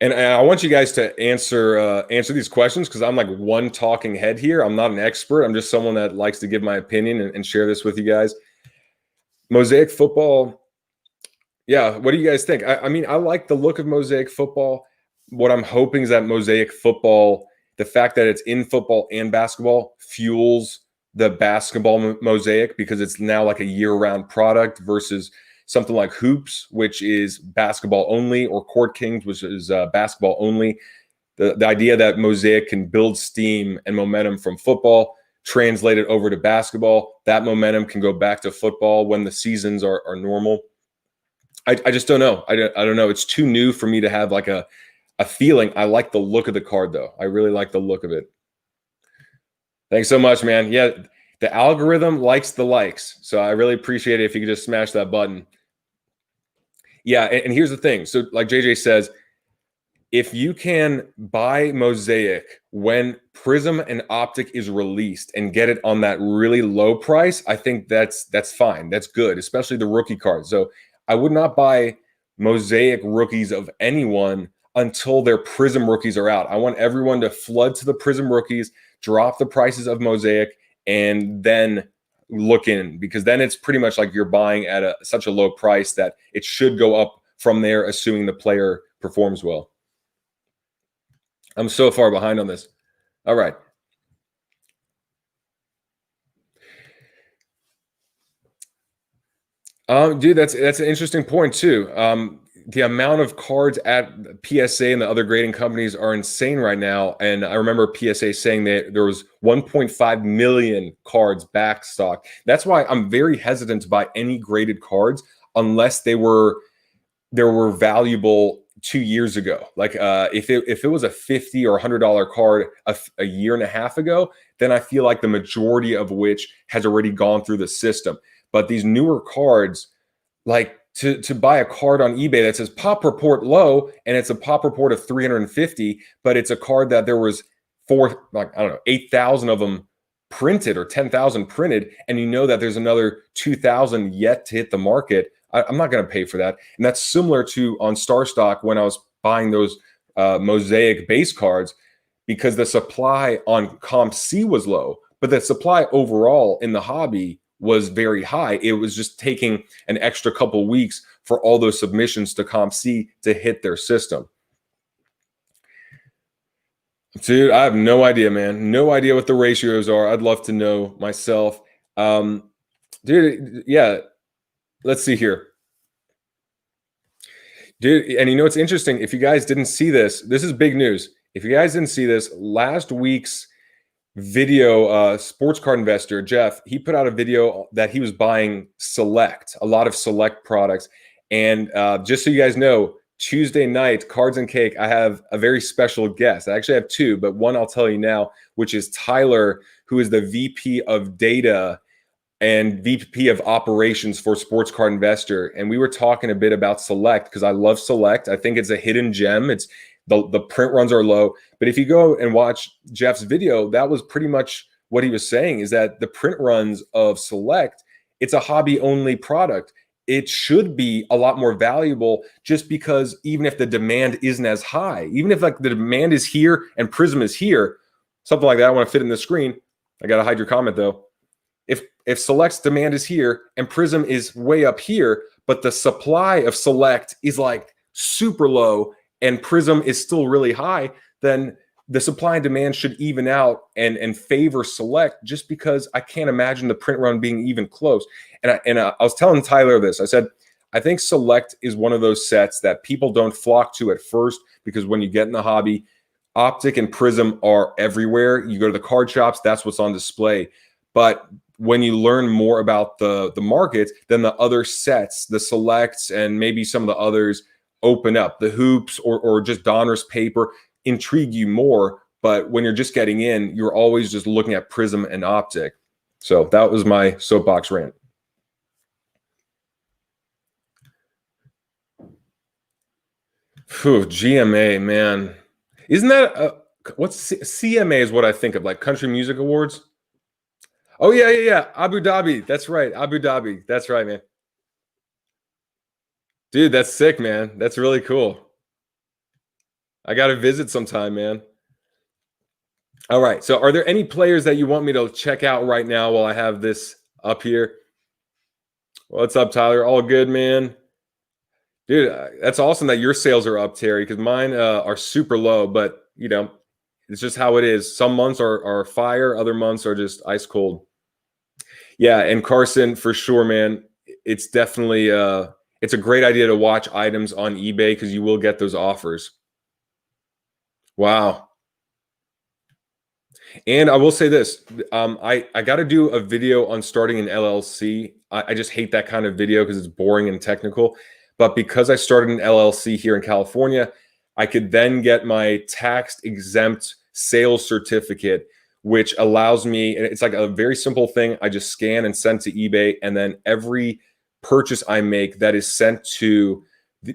And I want you guys to answer these questions because I'm like one talking head here. I'm not an expert. I'm just someone that likes to give my opinion and share this with you guys. Mosaic football. Yeah, what do you guys think? I mean, I like the look of Mosaic football. What I'm hoping is that Mosaic football, the fact that it's in football and basketball, fuels the basketball Mosaic because it's now like a year-round product versus something like Hoops, which is basketball only, or Court Kings, which is basketball only. The idea that Mosaic can build steam and momentum from football, translate it over to basketball. That momentum can go back to football when the seasons are normal. I just don't know. I don't know. It's too new for me to have like a feeling. I like the look of the card, though. I really like the look of it. Thanks so much, man. Yeah, the algorithm likes the likes. So I really appreciate it if you could just smash that button. Yeah, and here's the thing. So like JJ says, if you can buy Mosaic when Prism and Optic is released and get it on that really low price, I think that's fine. That's good, especially the rookie cards. So I would not buy Mosaic rookies of anyone until their Prism rookies are out. I want everyone to flood to the Prism rookies, drop the prices of Mosaic, and then look in, because then it's pretty much like you're buying at such a low price that it should go up from there, assuming the player performs well. I'm so far behind on this. All right. Dude, that's an interesting point too. The amount of cards at PSA and the other grading companies are insane right now. And I remember PSA saying that there was 1.5 million cards back stock. That's why I'm very hesitant to buy any graded cards unless they were valuable 2 years ago. Like if it was a $50 or $100 card a year and a half ago, then I feel like the majority of which has already gone through the system. But these newer cards, like to buy a card on eBay that says pop report low and it's a pop report of 350, but it's a card that there was 8,000 of them printed or 10,000 printed, and you know that there's another 2,000 yet to hit the market. I'm not going to pay for that. And that's similar to on Star Stock when I was buying those Mosaic base cards, because the supply on Comp C was low, but the supply overall in the hobby was very high. It was just taking an extra couple weeks for all those submissions to Comp C to hit their system. Dude, I have no idea, man. No idea what the ratios are. I'd love to know myself. Dude, yeah. Let's see here. Dude, and you know what's interesting? If you guys didn't see this, this is big news. if you guys didn't see this, last week's video, sports card investor Jeff, he put out a video that he was buying a lot of select products. And just so you guys know, Tuesday night, Cards and Cake, I have a very special guest. I actually have two, but one I'll tell you now, which is Tyler, who is the VP of Data and VP of Operations for Sports Card Investor. And we were talking a bit about Select because I love Select. I think it's a hidden gem. It's the print runs are low. But if you go and watch Jeff's video, that was pretty much what he was saying, is that the print runs of Select, it's a hobby only product. It should be a lot more valuable just because even if the demand isn't as high, even if like the demand is here and Prism is here, something like that, I want to fit in the screen. I got to hide your comment though. If Select's demand is here and Prism is way up here, but the supply of Select is like super low and Prism is still really high, then the supply and demand should even out and favor Select, just because I can't imagine the print run being even close. And I was telling Tyler this. I said, I think Select is one of those sets that people don't flock to at first, because when you get in the hobby, Optic and Prism are everywhere. You go to the card shops, that's what's on display. But when you learn more about the market, then the other sets, the Selects, and maybe some of the others open up. The hoops or just Donruss paper intrigue you more. But when you're just getting in, you're always just looking at Prism and Optic. So that was my soapbox rant. Phew, GMA, man. Isn't that what's CMA is what I think of, like Country Music Awards? Oh, yeah. Abu Dhabi. That's right. Abu Dhabi. That's right, man. Dude, that's sick, man. That's really cool. I got to visit sometime, man. All right. So are there any players that you want me to check out right now while I have this up here? What's up, Tyler? All good, man. Dude, that's awesome that your sales are up, Terry, because mine are super low. But, you know, it's just how it is. Some months are fire. Other months are just ice cold. Yeah, and Carson, for sure, man. It's definitely it's a great idea to watch items on eBay because you will get those offers. Wow. And I will say this, I got to do a video on starting an LLC. I just hate that kind of video because it's boring and technical. But because I started an LLC here in California, I could then get my tax exempt sales certificate, which allows me, and it's like a very simple thing. I just scan and send to eBay, and then every purchase I make that is sent to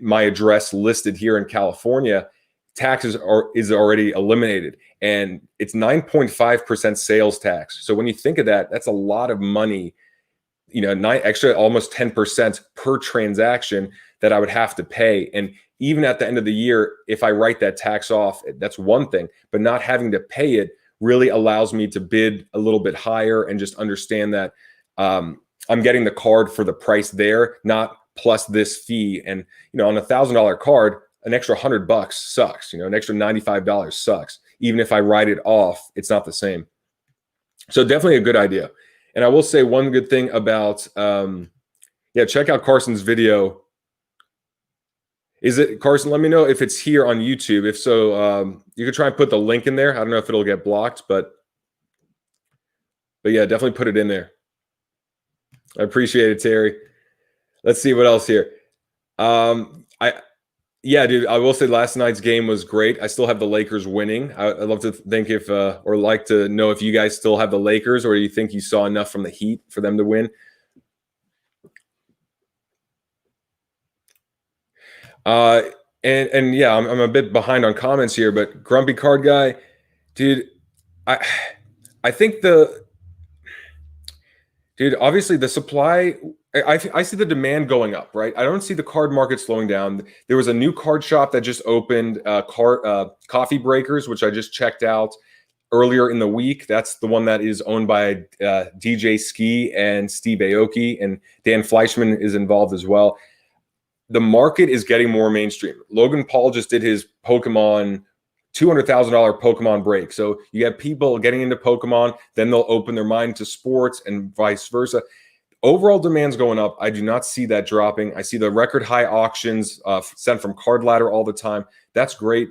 my address listed here in California, taxes is already eliminated, and it's 9.5% sales tax. So when you think of that, that's a lot of money, you know, extra almost 10% per transaction that I would have to pay. And even at the end of the year, if I write that tax off, that's one thing, but not having to pay it really allows me to bid a little bit higher and just understand that I'm getting the card for the price there, not plus this fee. And, you know, on $1,000 card, an extra $100 sucks, you know, an extra $95 sucks. Even if I write it off, it's not the same. So definitely a good idea. And I will say one good thing about, check out Carson's video. Is it, Carson, let me know if it's here on YouTube. If so, you could try and put the link in there. I don't know if it'll get blocked, but yeah, definitely put it in there. I appreciate it, Terry. Let's see what else here. Yeah, dude, I will say last night's game was great. I still have the Lakers winning. I'd love to think if, or like to know if you guys still have the Lakers, or you think you saw enough from the Heat for them to win. And yeah, I'm a bit behind on comments here, but Grumpy Card Guy, dude, I think obviously the supply, I see the demand going up, right? I don't see the card market slowing down. There was a new card shop that just opened, Coffee Breakers, which I just checked out earlier in the week. That's the one that is owned by DJ Ski and Steve Aoki, and Dan Fleischman is involved as well. The market is getting more mainstream. Logan Paul just did his Pokemon $200,000 Pokemon break. So you have people getting into Pokemon, then they'll open their mind to sports and vice versa. Overall demand's going up. I do not see that dropping. I see the record high auctions sent from Card Ladder all the time. That's great.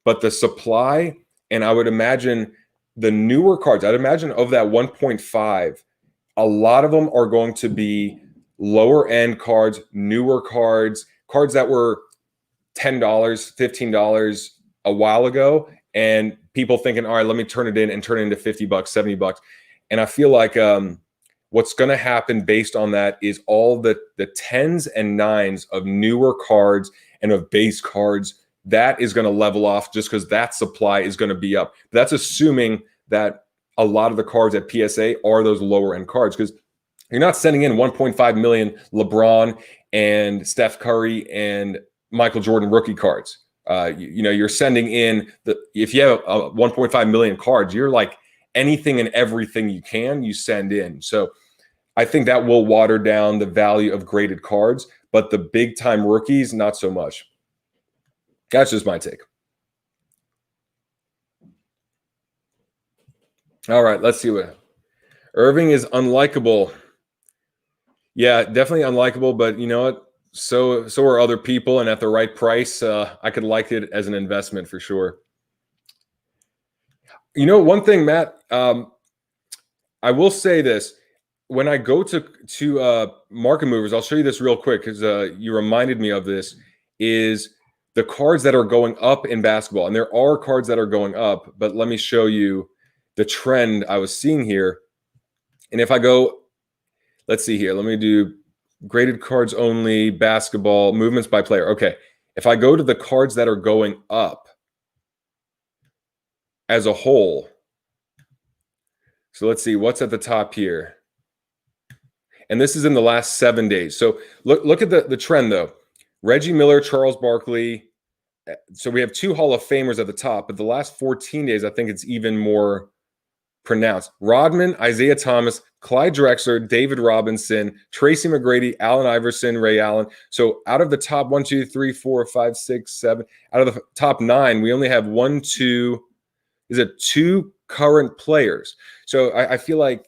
but the supply, and I would imagine the newer cards, I'd imagine of that 1.5, a lot of them are going to be lower end cards, newer cards, cards that were $10, $15 a while ago, and people thinking, all right, let me turn it in and turn it into $50, $70. And I feel like what's going to happen based on that is all the tens and nines of newer cards and of base cards, that is going to level off just because that supply is going to be up. That's assuming that a lot of the cards at PSA are those lower end cards, because you're not sending in 1.5 million LeBron and Steph Curry and Michael Jordan rookie cards. You're sending in if you have 1.5 million cards, you're like anything and everything you send in. So I think that will water down the value of graded cards, but the big time rookies, not so much. That's just my take. All right, let's see what Irving is unlikable. Yeah, definitely unlikable, but you know what? So are other people, and at the right price, I could like it as an investment for sure. You know, one thing, Matt, I will say this. When I go to market movers, I'll show you this real quick because you reminded me of this, is the cards that are going up in basketball. And there are cards that are going up, but let me show you the trend I was seeing here. And if I go, let's see here, let me do graded cards only, basketball, movements by player. Okay, if I go to the cards that are going up as a whole, so let's see what's at the top here. And this is in the last 7 days. So look at the trend though. Reggie Miller, Charles Barkley. So we have 2 Hall of Famers at the top, but the last 14 days, I think it's even more pronounced. Rodman, Isaiah Thomas, Clyde Drexler, David Robinson, Tracy McGrady, Allen Iverson, Ray Allen. So out of the top 1, 2, 3, 4, 5, 6, 7, out of the top 9, we only have 2 current players. So I feel like,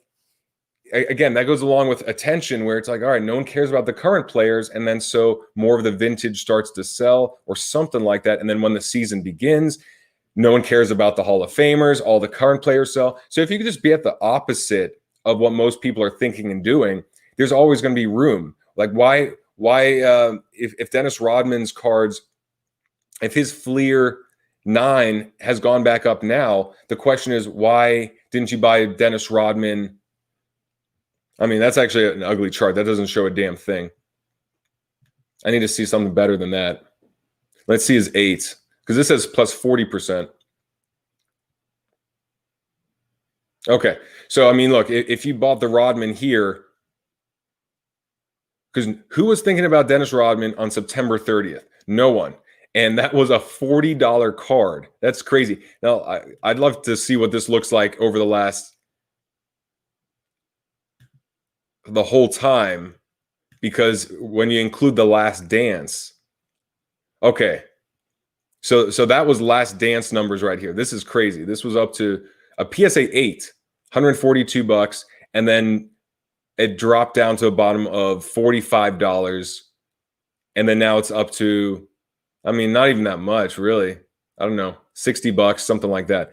again, that goes along with attention, where it's like, all right, no one cares about the current players, and then so more of the vintage starts to sell or something like that. And then when the season begins, no one cares about the Hall of Famers, all the current players sell. So if you could just be at the opposite of what most people are thinking and doing, there's always going to be room. Like why if Dennis Rodman's cards, if his Fleer 9 has gone back up now, the question is, why didn't you buy Dennis Rodman? I mean, that's actually an ugly chart. That doesn't show a damn thing. I need to see something better than that. Let's see his 8, because this says plus 40%. Okay. So, I mean, look, if you bought the Rodman here, because who was thinking about Dennis Rodman on September 30th? No one. And that was a $40 card. That's crazy. Now, I'd love to see what this looks like over the whole time, because when you include the Last Dance, okay, so that was Last Dance numbers right here. This is crazy. This was up to a PSA 8, $142, and then it dropped down to a bottom of $45, and then now it's up to, I mean, not even that much, really. I don't know, $60, something like that.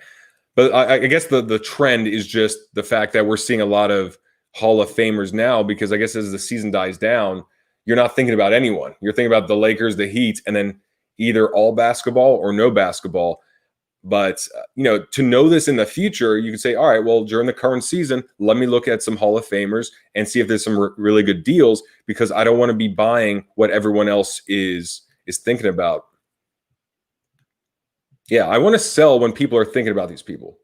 But I guess the trend is just the fact that we're seeing a lot of Hall of Famers now, because I guess as the season dies down, you're not thinking about anyone. You're thinking about the Lakers, the Heat, and then either all basketball or no basketball. But, to know this in the future, you could say, all right, well, during the current season, let me look at some Hall of Famers and see if there's some really good deals, because I don't want to be buying what everyone else is thinking about. Yeah, I want to sell when people are thinking about these people.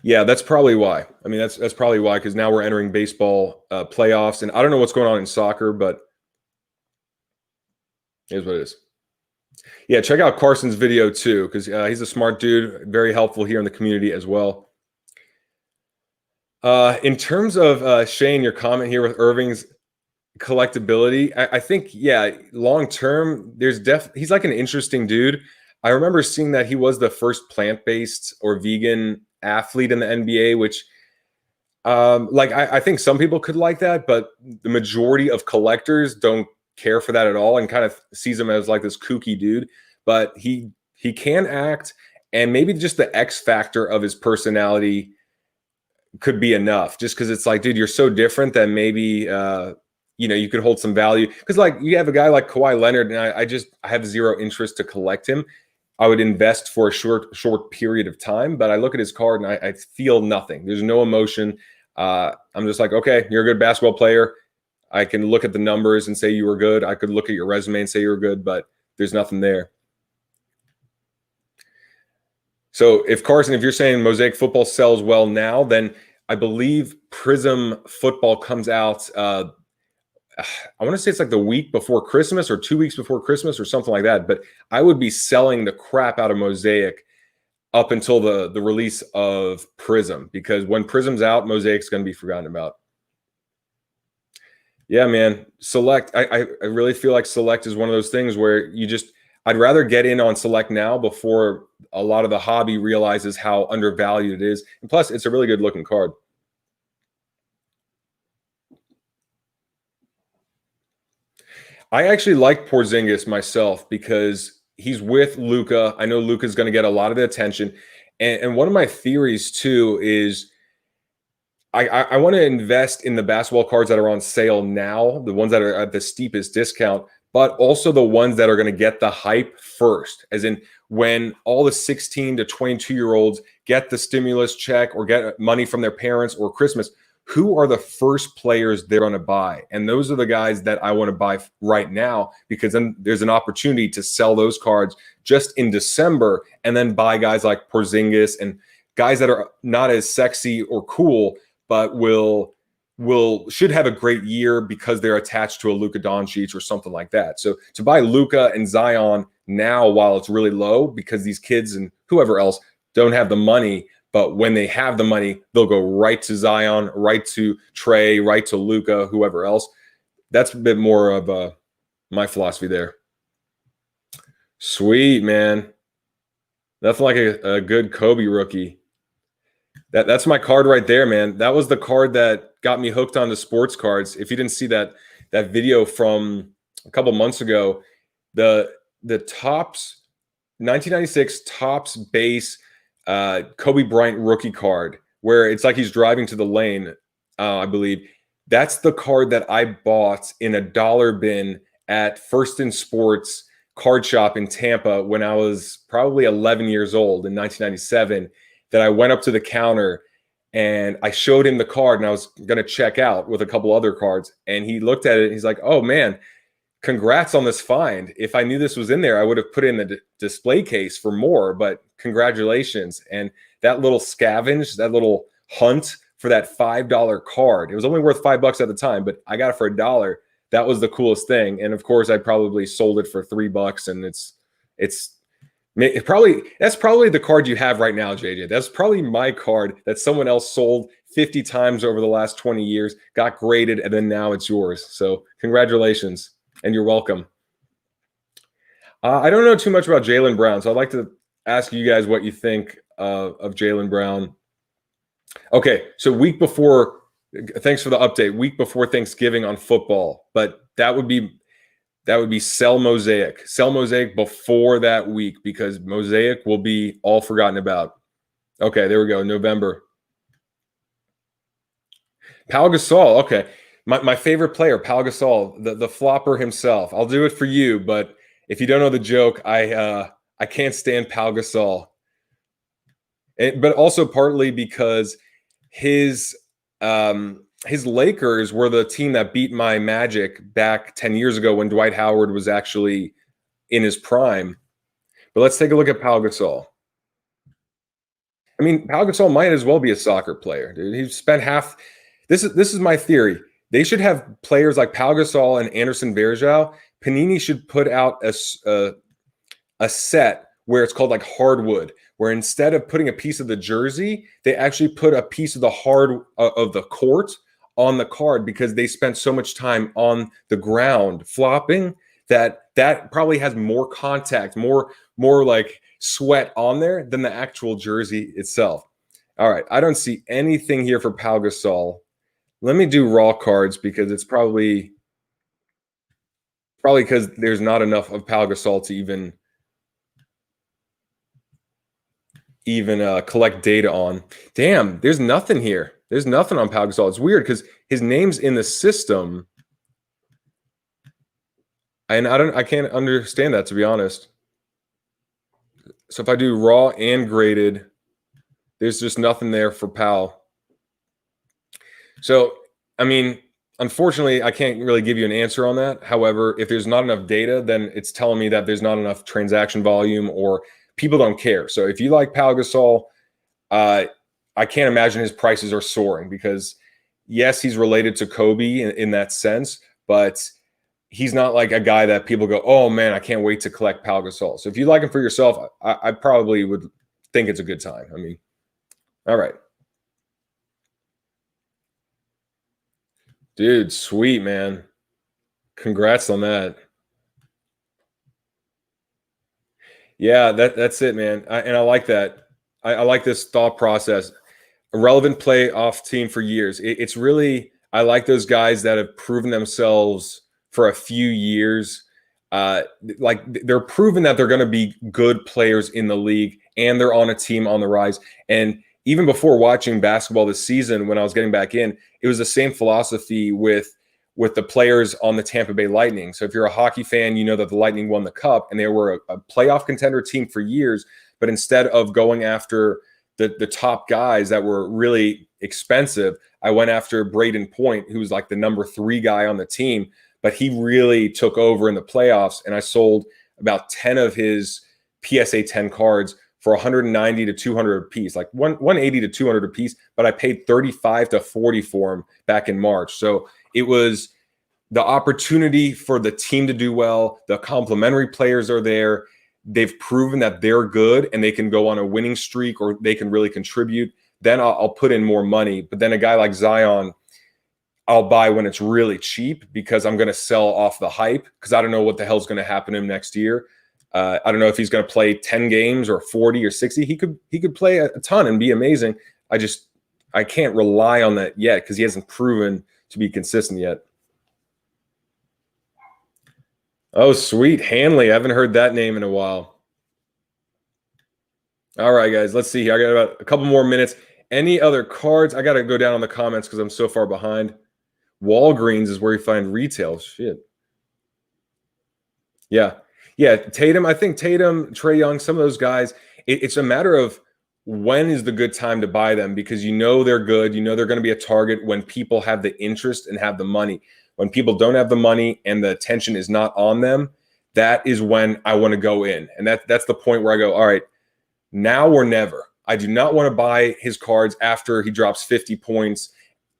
Yeah, that's probably why. I mean, that's probably why, because now we're entering baseball playoffs, and I don't know what's going on in soccer, but here's what it is. Yeah, check out Carson's video too, because he's a smart dude, very helpful here in the community as well. In terms of Shane, your comment here with Irving's collectability, I think, yeah, long term, he's like an interesting dude. I remember seeing that he was the first plant-based or vegan athlete in the NBA, which I think some people could like that, but the majority of collectors don't care for that at all and kind of sees him as like this kooky dude, but he can act, and maybe just the X factor of his personality could be enough, just because it's like, dude, you're so different that maybe you could hold some value. Because like you have a guy like Kawhi Leonard, and I have zero interest to collect him. I would invest for a short period of time, but I look at his card and I feel nothing. There's no emotion. I'm just like, okay, you're a good basketball player. I can look at the numbers and say you were good. I could look at your resume and say you were good, but there's nothing there. So if Carson, if you're saying Mosaic Football sells well now, then I believe Prism Football comes out. I want to say it's like the week before Christmas or 2 weeks before Christmas or something like that. But I would be selling the crap out of Mosaic up until the release of Prism, because when Prism's out, Mosaic's going to be forgotten about. Yeah, man. Select. I really feel like Select is one of those things where I'd rather get in on Select now before a lot of the hobby realizes how undervalued it is. And plus, it's a really good looking card. I actually like Porzingis myself because he's with Luka. I know Luka's going to get a lot of the attention. And one of my theories, too, is I want to invest in the basketball cards that are on sale now, the ones that are at the steepest discount, but also the ones that are going to get the hype first, as in when all the 16 to 22-year-olds get the stimulus check or get money from their parents or Christmas. Who are the first players they're going to buy? And those are the guys that I want to buy right now, because then there's an opportunity to sell those cards just in December and then buy guys like Porzingis and guys that are not as sexy or cool, but should have a great year because they're attached to a Luka Doncic or something like that. So to buy Luka and Zion now while it's really low, because these kids and whoever else don't have the money, but when they have the money, they'll go right to Zion, right to Trey, right to Luka, whoever else. That's a bit more of my philosophy there. Sweet, man. Nothing like a good Kobe rookie. That's my card right there, man. That was the card that got me hooked on the sports cards. If you didn't see that video from a couple months ago, the Topps 1996 Topps base Kobe Bryant rookie card, where it's like he's driving to the lane, I believe. That's the card that I bought in a dollar bin at First in Sports card shop in Tampa when I was probably 11 years old in 1997, that I went up to the counter and I showed him the card and I was going to check out with a couple other cards. And he looked at it and he's like, oh man, congrats on this find. If I knew this was in there, I would have put it in the display case for more, but congratulations. And that little scavenge, that little hunt for that $5 card, it was only worth $5 at the time, but I got it for $1. That was the coolest thing. And of course I probably sold it for $3, and that's probably the card you have right now, JJ. That's probably my card that someone else sold 50 times over the last 20 years, got graded, and then now it's yours. So congratulations. And you're welcome. I don't know too much about Jaylen Brown, so I'd like to ask you guys what you think of Jaylen Brown. Okay, so thanks for the update. Week before Thanksgiving on football, but that would be sell Mosaic. Sell Mosaic before that week, because Mosaic will be all forgotten about. Okay, there we go. November. Pau Gasol. Okay. My favorite player, Pau Gasol, the flopper himself. I'll do it for you, but if you don't know the joke, I can't stand Pau Gasol. But also partly because his Lakers were the team that beat my Magic back 10 years ago when Dwight Howard was actually in his prime. But let's take a look at Pau Gasol. I mean, Pau Gasol might as well be a soccer player, dude. He spent half. This is my theory. They should have players like Pau Gasol and Anderson Varejao. Panini should put out a set where it's called like hardwood, where instead of putting a piece of the jersey, they actually put a piece of the court on the card, because they spent so much time on the ground flopping that probably has more contact, more like sweat on there than the actual jersey itself. All right, I don't see anything here for Pau Gasol. Let me do raw cards, because it's probably Probably because there's not enough of Pau Gasol to even collect data on. Damn, there's nothing here. There's nothing on Pau Gasol. It's weird because his name's in the system, and I can't understand that, to be honest. So if I do raw and graded, there's just nothing there for Pal. So, I mean, unfortunately, I can't really give you an answer on that. However, if there's not enough data, then it's telling me that there's not enough transaction volume or people don't care. So if you like Pau Gasol, I can't imagine his prices are soaring because, yes, he's related to Kobe in that sense, but he's not like a guy that people go, oh man, I can't wait to collect Pau Gasol. So if you like him for yourself, I probably would think it's a good time. I mean, all right. Dude, sweet, man. Congrats on that. Yeah, that's it, man. And I like that. I like this thought process. A relevant playoff team for years. It's really, I like those guys that have proven themselves for a few years. Like they're proven that they're going to be good players in the league and they're on a team on the rise. And even before watching basketball this season, when I was getting back in, it was the same philosophy with the players on the Tampa Bay Lightning. So if you're a hockey fan, you know that the Lightning won the cup and they were a playoff contender team for years. But instead of going after the top guys that were really expensive, I went after Braden Point, who was like the number 3 guy on the team, but he really took over in the playoffs. And I sold about 10 of his PSA 10 cards for 190 to 200 a piece, like 180 to 200 a piece, but I paid 35 to 40 for them back in March. So it was the opportunity for the team to do well. The complementary players are there. They've proven that they're good and they can go on a winning streak or they can really contribute. Then I'll put in more money. But then a guy like Zion, I'll buy when it's really cheap because I'm going to sell off the hype because I don't know what the hell's going to happen to him next year. I don't know if he's going to play 10 games or 40 or 60. He could play a ton and be amazing. I can't rely on that yet because he hasn't proven to be consistent yet. Oh, sweet. Hanley. I haven't heard that name in a while. All right, guys. Let's see here. I got about a couple more minutes. Any other cards? I got to go down on the comments because I'm so far behind. Walgreens is where you find retail. Shit. Yeah. Yeah. Tatum. I think Tatum, Trae Young, some of those guys, it's a matter of when is the good time to buy them because you know they're good. You know they're going to be a target when people have the interest and have the money. When people don't have the money and the attention is not on them, that is when I want to go in. And that's the point where I go, all right, now or never. I do not want to buy his cards after he drops 50 points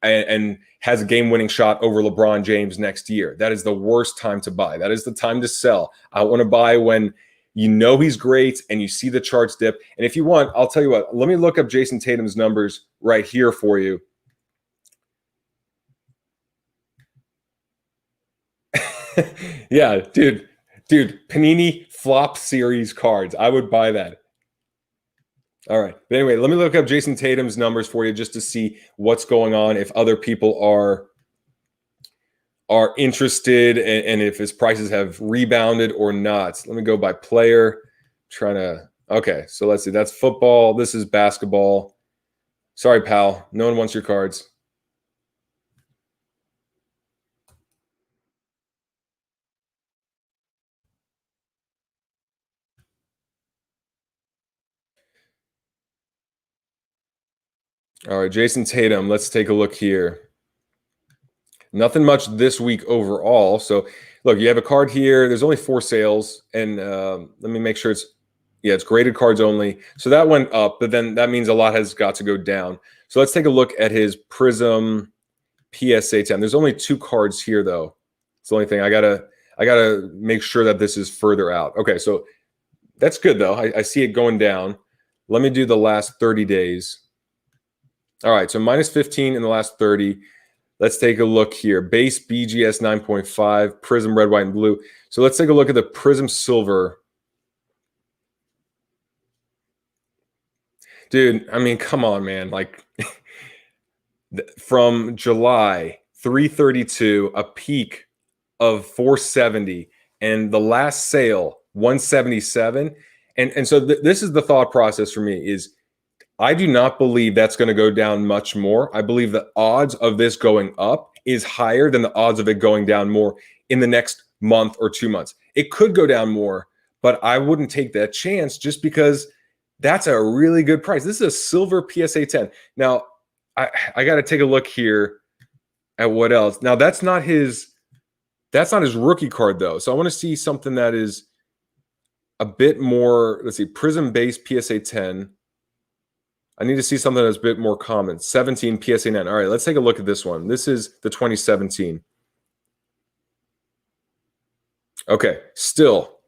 and has a game-winning shot over LeBron James next year. That is the worst time to buy. That is the time to sell. I want to buy when you know he's great and you see the charts dip. And if you want, I'll tell you what, let me look up Jason Tatum's numbers right here for you. Yeah, dude, Panini flop series cards. I would buy that. All right. But anyway, let me look up Jason Tatum's numbers for you just to see what's going on, if other people are interested and if his prices have rebounded or not. Let me go by player. Okay, so let's see. That's football. This is basketball. Sorry, pal. No one wants your cards. All right, Jason Tatum. Let's take a look here. Nothing much this week overall. So, look, you have a card here. There's only 4 sales, and let me make sure it's graded cards only. So that went up, but then that means a lot has got to go down. So let's take a look at his Prism PSA 10. There's only 2 cards here, though. It's the only thing I gotta make sure that this is further out. Okay, so that's good though. I see it going down. Let me do the last 30 days. All right, so minus 15 in the last 30. Let's take a look here. Base BGS 9.5, Prism red, white, and blue. So let's take a look at the Prism silver. Dude, I mean, come on, man. Like from July, 332, a peak of 470 and the last sale 177. And so this is the thought process for me is I do not believe that's going to go down much more. I believe the odds of this going up is higher than the odds of it going down more in the next month or 2 months. It could go down more, but I wouldn't take that chance just because that's a really good price. This is a silver PSA 10. Now, I got to take a look here at what else. Now, that's not his rookie card though. So I want to see something that is a bit more, let's see, Prism base PSA 10. I need to see something that's a bit more common. 17 PSA 9. All right, let's take a look at this one. This is the 2017. Okay, still,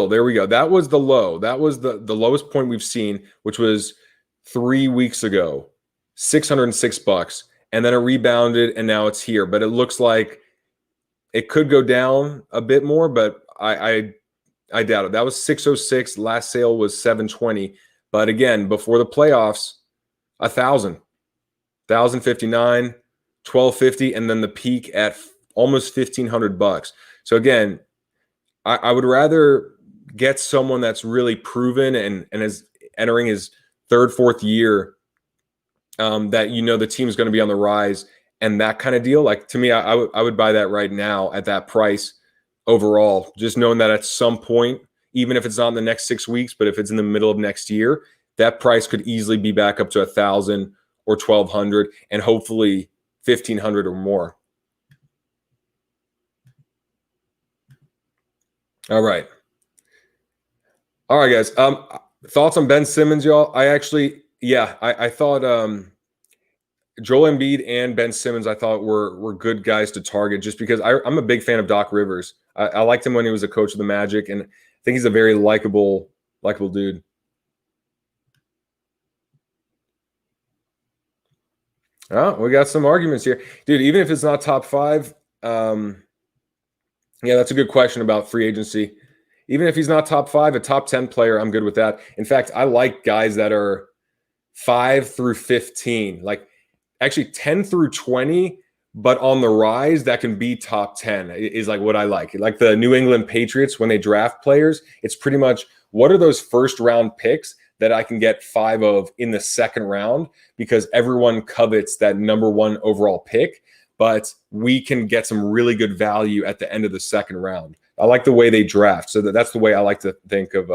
there we go. That was the low. That was the lowest point we've seen, which was 3 weeks ago, $606. And then it rebounded, and now it's here. But it looks like it could go down a bit more, but I doubt it. That was 606. Last sale was 720. But again, before the playoffs, 1,000, 1,059, 1,250, and then the peak at almost $1,500. So again, I would rather get someone that's really proven and is entering his third, fourth year, that the team is going to be on the rise and that kind of deal. Like to me, I would buy that right now at that price overall, just knowing that at some point, even if it's not in the next 6 weeks, but if it's in the middle of next year, that price could easily be back up to 1,000 or 1,200 and hopefully 1,500 or more. All right, guys. Thoughts on Ben Simmons, y'all? I thought Joel Embiid and Ben Simmons, I thought were good guys to target just because I'm a big fan of Doc Rivers. I liked him when he was a coach of the Magic, and I think he's a very likable dude. Oh, we got some arguments here. Dude, even if it's not top 5, yeah, that's a good question about free agency. Even if he's not top 5, a top 10 player, I'm good with that. In fact, I like guys that are 5 through 15, like actually 10 through 20, but on the rise that can be top 10 is like what I like. Like the New England Patriots, when they draft players, it's pretty much what are those first round picks that I can get 5 of in the second round because everyone covets that number 1 overall pick, but we can get some really good value at the end of the second round. I like the way they draft. So that's the way I like to think of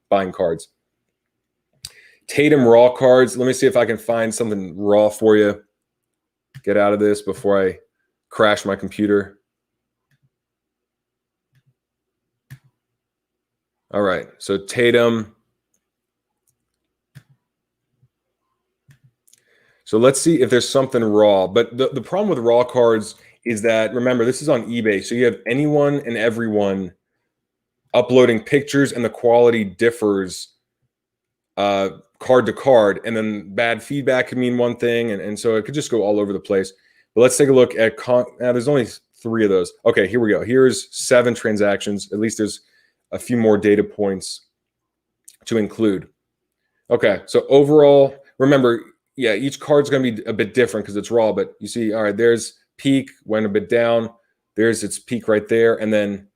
buying cards. Tatum raw cards. Let me see if I can find something raw for you. Get out of this before I crash my computer. All right. So Tatum. So let's see if there's something raw. But the problem with raw cards is that, remember, this is on eBay. So you have anyone and everyone uploading pictures, and the quality differs card to card. And then bad feedback could mean one thing. And so it could just go all over the place. But let's take a look at there's only 3 of those. Okay, here we go. Here's 7 transactions. At least there's a few more data points to include. Okay, so overall, remember, yeah, each card's going to be a bit different because it's raw, but you see, all right, there's peak, went a bit down. There's its peak right there. And then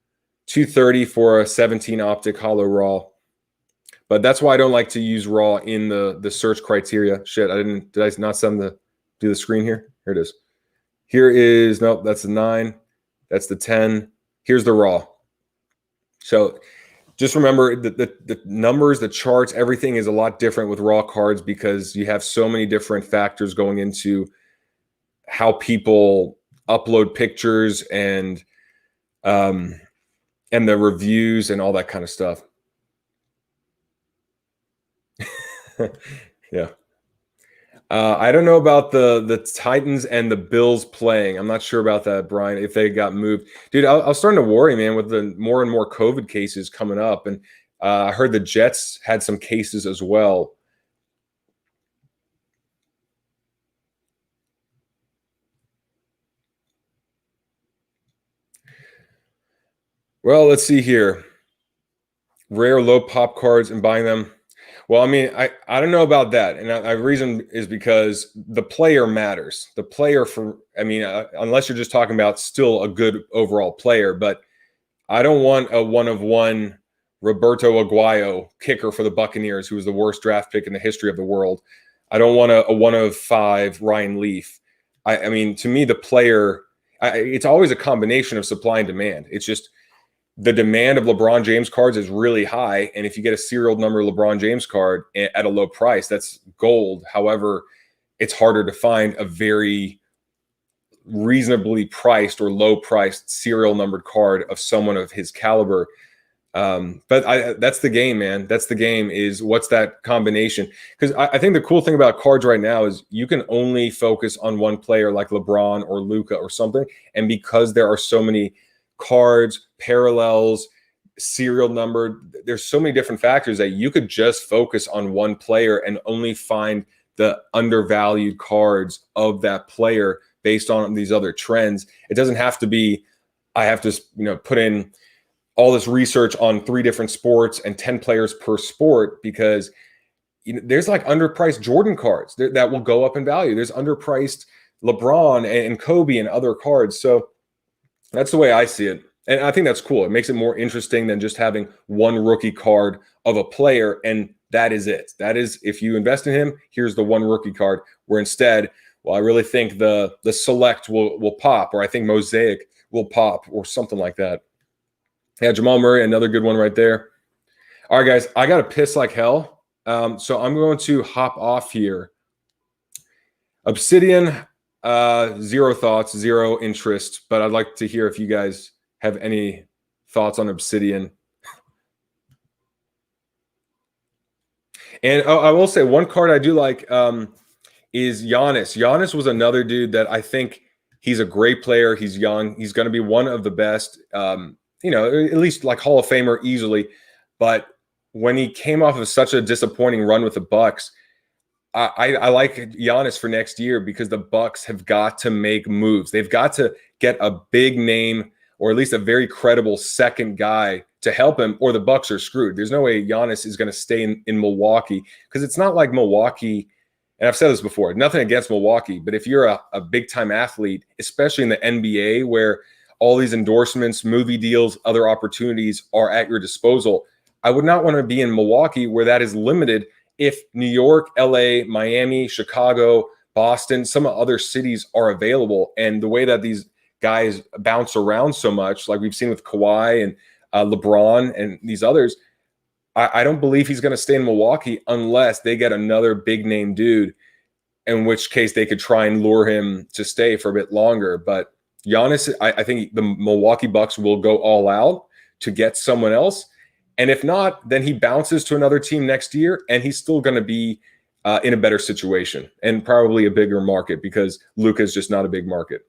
230 for a 17 optic hollow raw. But that's why I don't like to use raw in the search criteria. Shit, did I not send to do the screen here? Here it is. Here is, nope, that's the 9. That's the 10. Here's the raw. So just remember the numbers, the charts, everything is a lot different with raw cards because you have so many different factors going into how people upload pictures and the reviews and all that kind of stuff. Yeah. I don't know about the Titans and the Bills playing. I'm not sure about that, Brian, if they got moved. Dude, I was starting to worry, man, with the more and more COVID cases coming up. And I heard the Jets had some cases as well. Well, let's see here. Rare low pop cards and buying them. Well, I mean, I don't know about that, and the reason is because the player matters. The player I mean, unless you're just talking about still a good overall player, but I don't want a one of one Roberto Aguayo kicker for the Buccaneers, who was the worst draft pick in the history of the world. I don't want a one of five Ryan Leaf. I mean, to me, the player, it's always a combination of supply and demand. It's just the demand of LeBron James cards is really high. And if you get a serial number LeBron James card at a low price, that's gold. However, it's harder to find a very reasonably priced or low priced serial numbered card of someone of his caliber. But that's the game, man. That's the game, is what's that combination? Because I think the cool thing about cards right now is you can only focus on one player like LeBron or Luka or something. And because there are so many cards, parallels, serial numbered, there's so many different factors that you could just focus on one player and only find the undervalued cards of that player based on these other trends. It doesn't have to be, I have to, put in all this research on 3 different sports and 10 players per sport, because there's like underpriced Jordan cards that will go up in value. There's underpriced LeBron and Kobe and other cards. So that's the way I see it. And I think that's cool. It makes it more interesting than just having one rookie card of a player, and that is it. That is, if you invest in him, here's the one rookie card. Where instead, well, I really think the select will pop, or I think Mosaic will pop, or something like that. Yeah, Jamal Murray, another good one right there. All right, guys, I got to piss like hell. So I'm going to hop off here. Obsidian, 0 thoughts, 0 interest, but I'd like to hear if you guys have any thoughts on Obsidian. And I will say one card I do like is Giannis. Giannis was another dude that I think he's a great player. He's young. He's going to be one of the best, at least like Hall of Famer easily. But when he came off of such a disappointing run with the Bucks, I like Giannis for next year, because the Bucks have got to make moves. They've got to get a big name, or at least a very credible second guy to help him, or the Bucks are screwed. There's no way Giannis is going to stay in Milwaukee, because it's not like Milwaukee. And I've said this before, nothing against Milwaukee, but if you're a big-time athlete, especially in the NBA, where all these endorsements, movie deals, other opportunities are at your disposal, I would not want to be in Milwaukee, where that is limited. If New York, LA, Miami, Chicago, Boston, some other cities are available, and the way that these guys bounce around so much, like we've seen with Kawhi and LeBron and these others, I don't believe he's going to stay in Milwaukee unless they get another big name dude, in which case they could try and lure him to stay for a bit longer. But Giannis, I think the Milwaukee Bucks will go all out to get someone else. And if not, then he bounces to another team next year, and he's still going to be in a better situation and probably a bigger market, because Luka is just not a big market.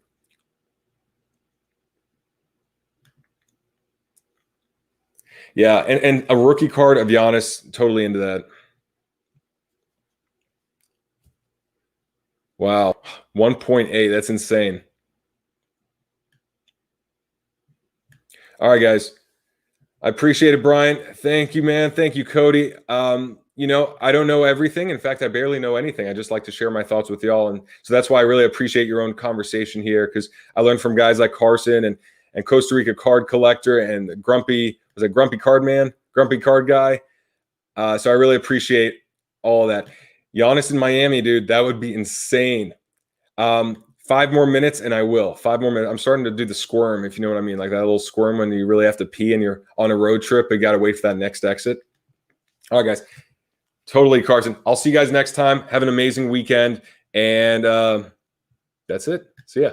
Yeah, and a rookie card of Giannis, totally into that. Wow, 1.8, that's insane. All right, guys. I appreciate it, Brian. Thank you, man. Thank you, Cody. I don't know everything. In fact, I barely know anything. I just like to share my thoughts with y'all. And so that's why I really appreciate your own conversation here, because I learned from guys like Carson and Costa Rica Card Collector and Grumpy Card Man, Grumpy Card Guy. So I really appreciate all of that. Giannis in Miami, dude, that would be insane. 5 more minutes and I will. 5 more minutes. I'm starting to do the squirm, if you know what I mean, like that little squirm when you really have to pee and you're on a road trip, but you got to wait for that next exit. All right, guys. Totally, Carson. I'll see you guys next time. Have an amazing weekend. And that's it. See ya.